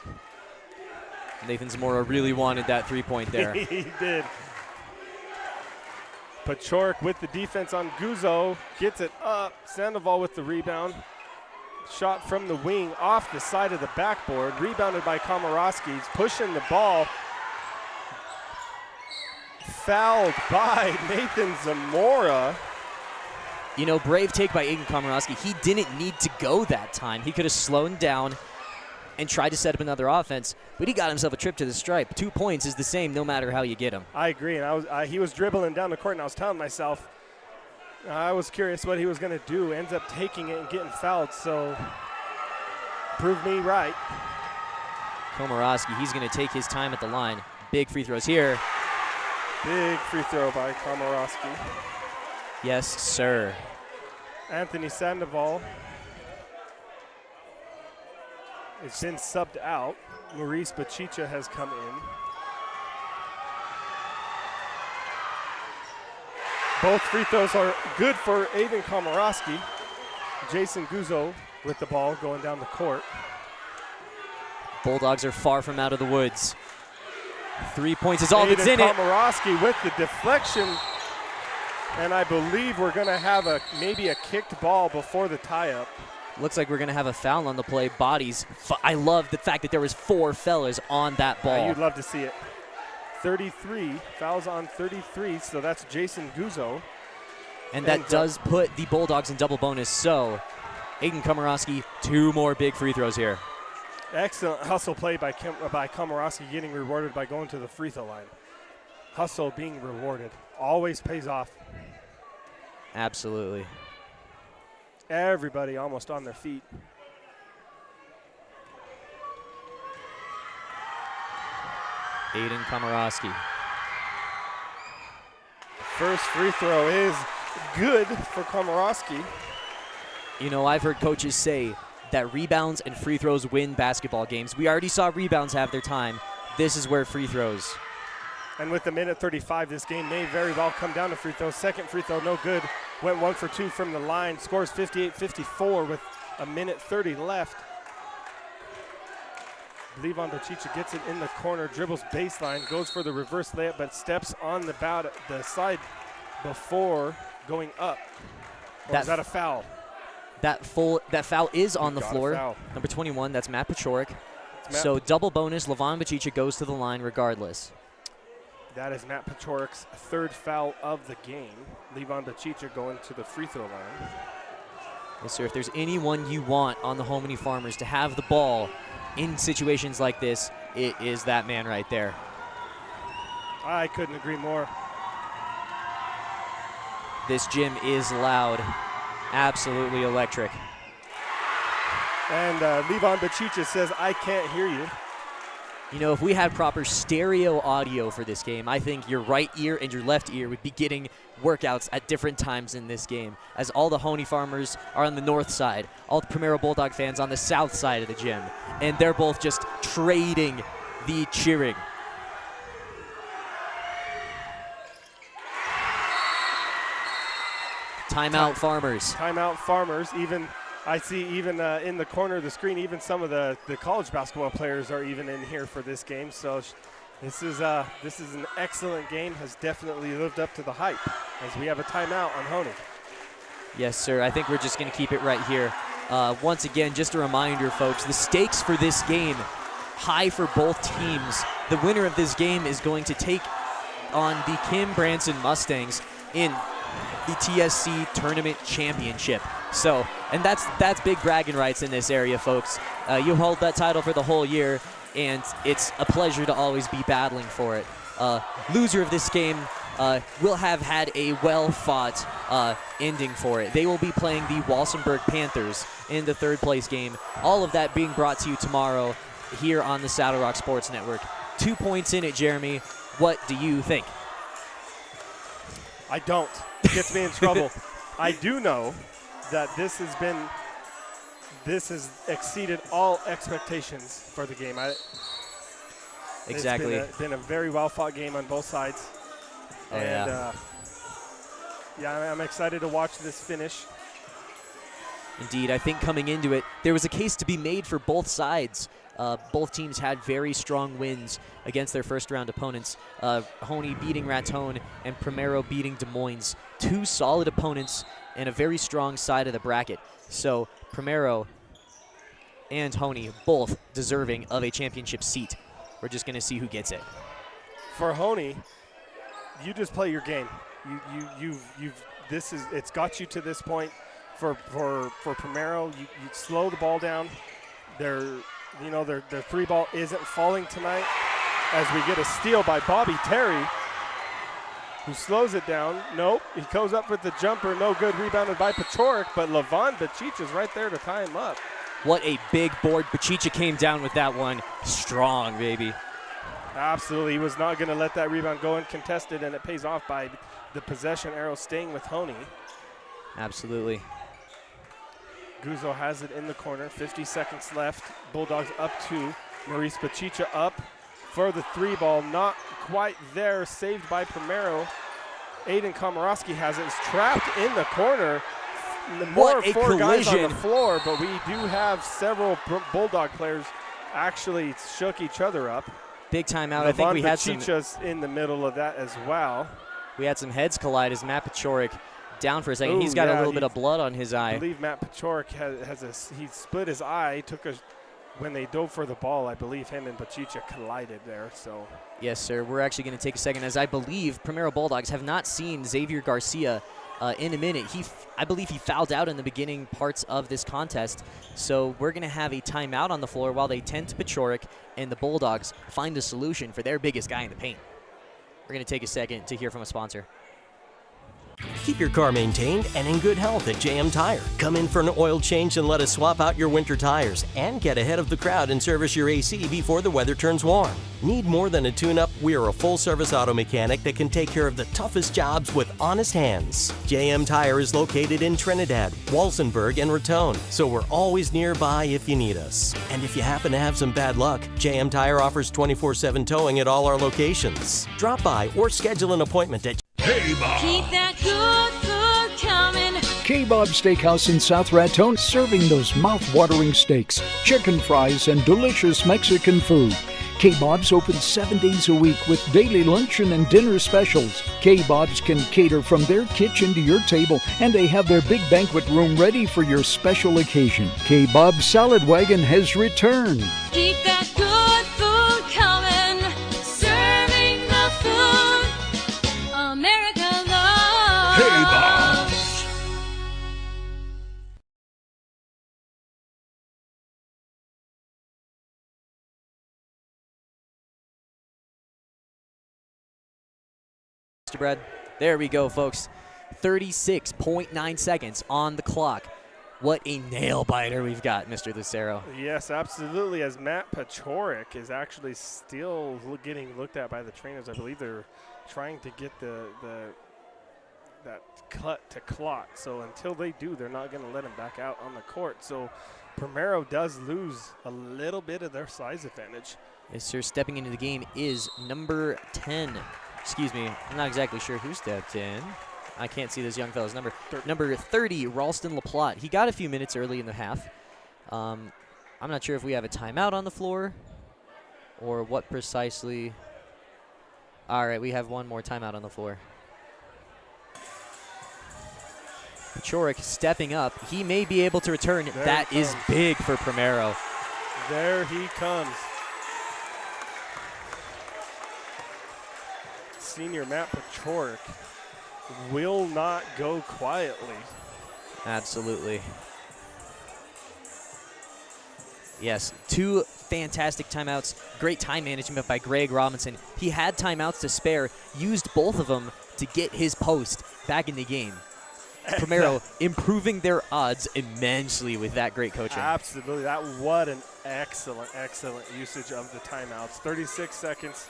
Nathan Zamora really wanted that 3-point there. He did. Pachorik with the defense on Guzzo. Gets it up. Sandoval with the rebound. Shot from the wing off the side of the backboard. Rebounded by Komorowski. He's pushing the ball. Fouled by Nathan Zamora. You know, brave take by Aiden Komorowski. He didn't need to go that time. He could have slowed down and tried to set up another offense, but he got himself a trip to the stripe. 2 points is the same no matter how you get him. I agree, and he was dribbling down the court, and I was telling myself, I was curious what he was going to do. Ends up taking it and getting fouled, so proved me right. Komorowski, he's going to take his time at the line. Big free throws here. Big free throw by Komorowski. Yes, sir. Anthony Sandoval has been subbed out. Maurice Bachicha has come in. Both free throws are good for Aiden Komorowski. Jason Guzzo with the ball going down the court. Bulldogs are far from out of the woods. 3 points is all that's in it. Komorowski with the deflection. And I believe we're going to have maybe a kicked ball before the tie-up. Looks like we're going to have a foul on the play. Bodies. I love the fact that there was 4 fellas on that ball. You'd love to see it. 33, fouls on 33, so that's Jason Guzzo. And that does put the Bulldogs in double bonus. So Aiden Komorowski, 2 more big free throws here. Excellent hustle play by Komorowski, getting rewarded by going to the free throw line. Hustle being rewarded. Always pays off. Absolutely. Everybody almost on their feet. Aiden Komorowski. First free throw is good for Komorowski. You know, I've heard coaches say that rebounds and free throws win basketball games. We already saw rebounds have their time. This is where free throws. And with the minute 35, this game may very well come down to free throws. Second free throw, no good. Went 1 for 2 from the line. Scores 58-54 with a minute 30 left. Levon Bachicha gets it in the corner, dribbles baseline, goes for the reverse layup, but steps on the side before going up. Or is that a foul? That foul is on the floor. Foul. Number 21, that's Matt Pachorik. So double bonus, Levon Bachicha goes to the line regardless. That is Matt Pachorik's 3rd foul of the game. Levon Bachicha going to the free throw line. Yes, sir. If there's anyone you want on the Hoehne Farmers to have the ball in situations like this, it is that man right there. I couldn't agree more. This gym is loud. Absolutely electric. And Levon Bachicha says, I can't hear you. You know, if we had proper stereo audio for this game, I think your right ear and your left ear would be getting workouts at different times in this game, as all the Hoehne Farmers are on the north side, all the Primero Bulldog fans on the south side of the gym, and they're both just trading the cheering. Timeout Farmers. Timeout Farmers. I see even in the corner of the screen, even some of the college basketball players are even in here for this game. So this is an excellent game, has definitely lived up to the hype as we have a timeout on Hoehne. Yes, sir. I think we're just going to keep it right here. Once again, just a reminder, folks, the stakes for this game, high for both teams. The winner of this game is going to take on the Kim Branson Mustangs in the TSC Tournament Championship. So, and that's big bragging rights in this area, folks. You hold that title for the whole year, and it's a pleasure to always be battling for it. Loser of this game will have had a well-fought ending for it. They will be playing the Walsenburg Panthers in the 3rd place game. All of that being brought to you tomorrow here on the Saddle Rock Sports Network. 2 points in it, Jeremy. What do you think? I don't. It gets me in trouble. I do know that this has exceeded all expectations for the game. Exactly. It's been a very well-fought game on both sides. Oh, and I'm excited to watch this finish. Indeed, I think coming into it, there was a case to be made for both sides. Both teams had very strong wins against their first-round opponents. Hoehne beating Raton and Primero beating Des Moines. 2 solid opponents and a very strong side of the bracket. So Primero and Hoehne both deserving of a championship seat. We're just going to see who gets it. For Hoehne, you just play your game. It's got you to this point. For Primero, you slow the ball down. They're you know, their three ball isn't falling tonight, as we get a steal by Bobby Terry, who slows it down. Nope, he goes up with the jumper, no good, rebounded by Pachorik, but Levon Bachicha's right there to tie him up. What a big board. Bachicha came down with that one. Strong, baby. Absolutely, he was not going to let that rebound go uncontested, and it pays off by the possession arrow staying with Hoehne. Absolutely. Guzzo has it in the corner, 50 seconds left. Bulldogs up two. Maurice Bachicha up for the three ball, not quite there, saved by Primero. Aiden Komorowski has it, is trapped in the corner. More four guys on the floor, but we do have several Bulldog players actually shook each other up. Big timeout. I think we had Bachicha's in the middle of that as well. We had some heads collide as Matt Pachorik down for a second. He's got a little bit of blood on his eye. I believe Matt Pachorik he split his eye, when they dove for the ball, I believe him and Bachicha collided there. So yes, sir. We're actually going to take a second, as I believe Primero Bulldogs have not seen Xavier Garcia in a minute. I believe he fouled out in the beginning parts of this contest. So we're going to have a timeout on the floor while they tend to Pachorik and the Bulldogs find a solution for their biggest guy in the paint. We're going to take a second to hear from a sponsor. Keep your car maintained and in good health at JM Tire. Come in for an oil change and let us swap out your winter tires and get ahead of the crowd and service your AC before the weather turns warm. Need more than a tune-up? We are a full-service auto mechanic that can take care of the toughest jobs with honest hands. JM Tire is located in Trinidad, Walsenburg, and Raton, so we're always nearby if you need us. And if you happen to have some bad luck, JM Tire offers 24/7 towing at all our locations. Drop by or schedule an appointment at K-Bob. Keep that good food coming. K-Bob Steakhouse in South Raton, serving those mouth-watering steaks, chicken fries, and delicious Mexican food. K-Bob's open 7 days a week with daily luncheon and dinner specials. K-Bob's can cater from their kitchen to your table, and they have their big banquet room ready for your special occasion. K-Bob's Salad Wagon has returned. Keep that good food coming. Serving the food America loves. K-Bob. Mr. Brad, there we go, folks. 36.9 seconds on the clock. What a nail biter we've got, Mr. Lucero. Yes, absolutely, as Matt Pachorik is actually still getting looked at by the trainers. I believe they're trying to get that cut to clot. So until they do, they're not going to let him back out on the court. So Primero does lose a little bit of their size advantage. Yes, sir. Stepping into the game is number 10. Excuse me, I'm not exactly sure who stepped in. I can't see this young fella's number. Number 30, Ralston LaPlante. He got a few minutes early in the half. I'm not sure if we have a timeout on the floor or what precisely. All right, we have one more timeout on the floor. Pachorik stepping up. He may be able to return. That is big for Primero. There he comes. Senior Matt Pachorik will not go quietly. Absolutely. Yes, two fantastic timeouts. Great time management by Greg Robinson. He had timeouts to spare, used both of them to get his post back in the game. Primero improving their odds immensely with that great coaching. Absolutely. What an excellent usage of the timeouts. 36 seconds.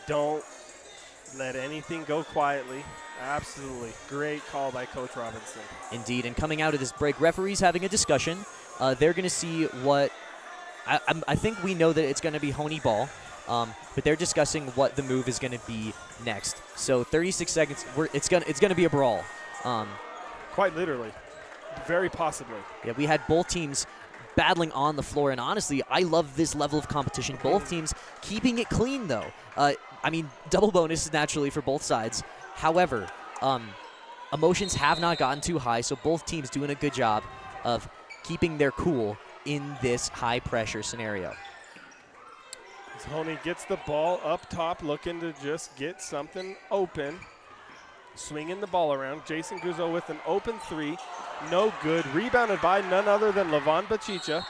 Don't let anything go quietly. Absolutely. Great call by Coach Robinson. Indeed. And coming out of this break, referees having a discussion. They're going to see what I think we know that it's going to be Hoehne ball, but they're discussing what the move is going to be next. So 36 seconds. It's going to be a brawl. Quite literally. Very possibly. Yeah, we had both teams battling on the floor, and honestly, I love this level of competition. Both teams keeping it clean, though. I mean, double bonus naturally for both sides. However, emotions have not gotten too high, so both teams doing a good job of keeping their cool in this high-pressure scenario. As Hoehne gets the ball up top, looking to just get something open. Swinging the ball around. Jason Guzzo with an open three. No good. Rebounded by none other than Levon Bachicha.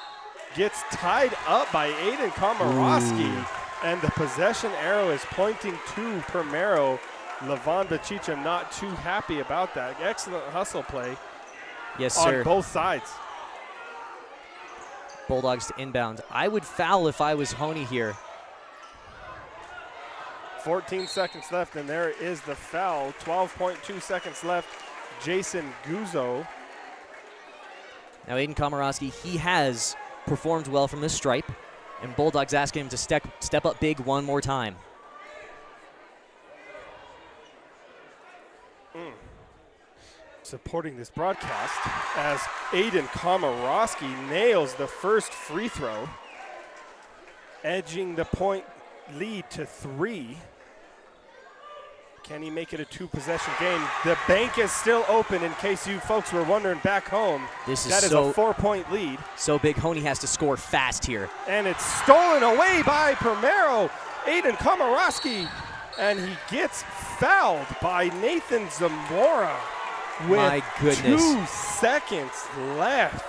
gets tied up by Aiden Komarowski, and the possession arrow is pointing to Primero. Levon Bachicha not too happy about that. Excellent hustle play. Yes, sir. On both sides. Bulldogs to inbound. I would foul if I was Hoehne here. 14 seconds left, and there is the foul. 12.2 seconds left. Jason Guzzo. Now, Aiden Komarowski, he has performed well from the stripe, and Bulldogs asking him to step up big one more time. Supporting this broadcast as Aiden Komarowski nails the first free throw, edging the point lead to 3. Can he make it a 2-possession game? The bank is still open in case you folks were wondering back home. That is a 4-point lead. So big, Hoehne has to score fast here. And it's stolen away by Primero. Aiden Komarowski, and he gets fouled by Nathan Zamora with My goodness. 2 seconds left.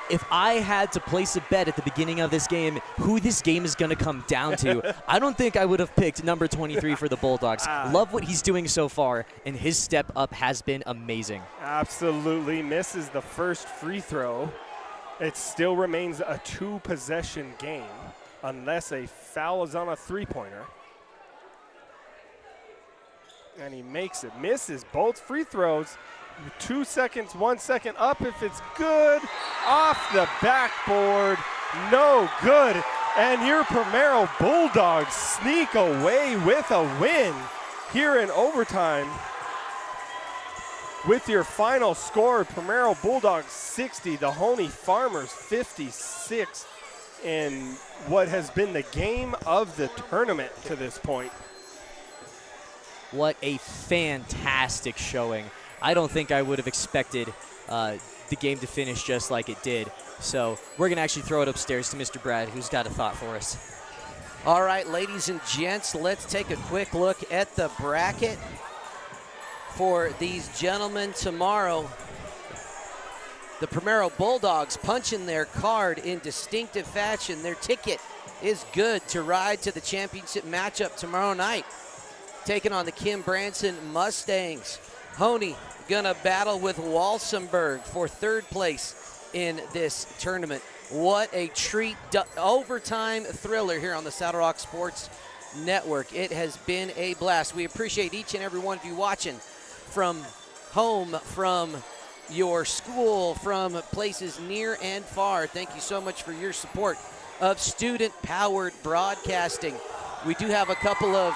If I had to place a bet at the beginning of this game, who this game is going to come down to, I don't think I would have picked number 23 for the Bulldogs. Love what he's doing so far, and his step up has been amazing. Absolutely misses the first free throw. It still remains a 2-possession game unless a foul is on a 3-pointer. And he makes it, misses both free throws. 2 seconds, 1 second up if it's good. Off the backboard, no good. And your Primero Bulldogs sneak away with a win here in overtime. With your final score, Primero Bulldogs 60, the Hoehne Farmers 56, in what has been the game of the tournament to this point. What a fantastic showing. I don't think I would have expected the game to finish just like it did. So we're going to actually throw it upstairs to Mr. Brad, who's got a thought for us. All right, ladies and gents, let's take a quick look at the bracket for these gentlemen tomorrow. The Primero Bulldogs punching their card in distinctive fashion. Their ticket is good to ride to the championship matchup tomorrow night, taking on the Kim Branson Mustangs. Hoehne gonna battle with Walsenburg for 3rd place in this tournament. What a treat. Overtime thriller here on the Saddle Rock Sports Network. It has been a blast. We appreciate each and every one of you watching from home, from your school, from places near and far. Thank you so much for your support of student-powered broadcasting. We do have a couple of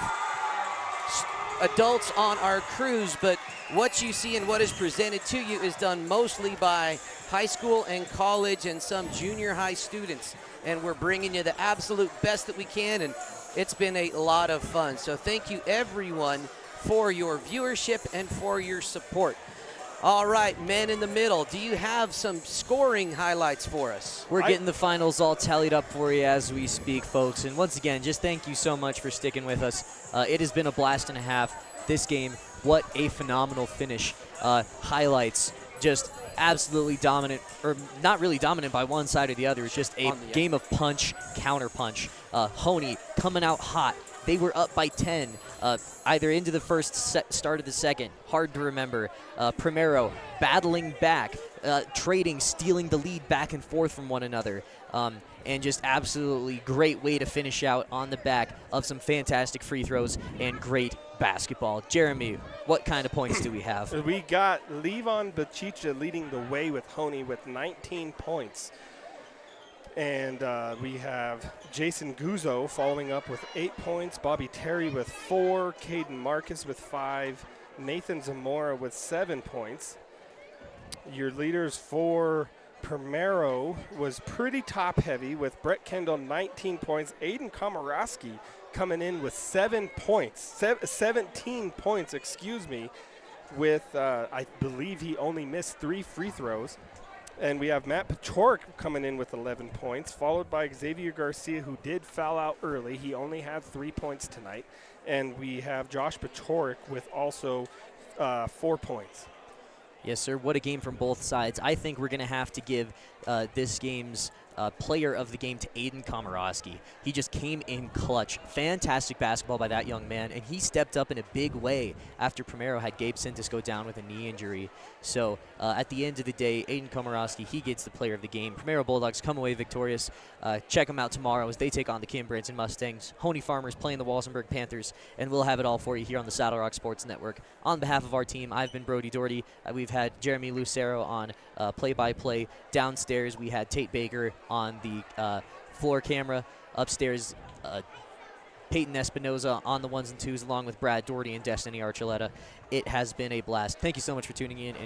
adults on our crews, but what you see and what is presented to you is done mostly by high school and college and some junior high students. And we're bringing you the absolute best that we can, and it's been a lot of fun. So thank you, everyone, for your viewership and for your support. All right, men in the middle, do you have some scoring highlights for us? We're getting the finals all tallied up for you as we speak, folks. And once again, just thank you so much for sticking with us. It has been a blast and a half. This game, what a phenomenal finish. Highlights, just absolutely dominant, or not really dominant by one side or the other. It's just a game of punch, counter punch. Hoehne coming out hot. They were up by 10, either into the first start of the second. Hard to remember. Primero battling back, trading, stealing the lead back and forth from one another. And just absolutely great way to finish out on the back of some fantastic free throws and great basketball. Jeremy, what kind of points do we have? We got Levon Bachicha leading the way with Hoehne with 19 points. And we have Jason Guzzo following up with 8 points, Bobby Terry with 4, Caden Marcus with 5, Nathan Zamora with 7 points. Your leaders for Primero was pretty top-heavy with Brett Kendall 19 points, Aiden Komarowski coming in with 7 points, 17 points, excuse me, with I believe he only missed 3 free throws. And we have Matt Pachorik coming in with 11 points, followed by Xavier Garcia, who did foul out early. He only had 3 points tonight. And we have Josh Pachorik with also 4 points. Yes, sir. What a game from both sides. I think we're going to have to give this game's player of the game to Aiden Komorowski. He just came in clutch. Fantastic basketball by that young man, and he stepped up in a big way after Primero had Gabe Sintis go down with a knee injury. So at the end of the day, Aiden Komorowski, he gets the player of the game. Primero Bulldogs come away victorious. Check them out tomorrow as they take on the Kim Branson Mustangs. Hoehne Farmers playing the Walsenburg Panthers, and we'll have it all for you here on the Saddle Rock Sports Network. On behalf of our team, I've been Brody Doherty. We've had Jeremy Lucero on play-by-play. Downstairs, we had Tate Baker on the floor camera. Upstairs, Peyton Espinoza on the ones and twos, along with Brad Doherty and Destiny Archuleta. It has been a blast. Thank you so much for tuning in, and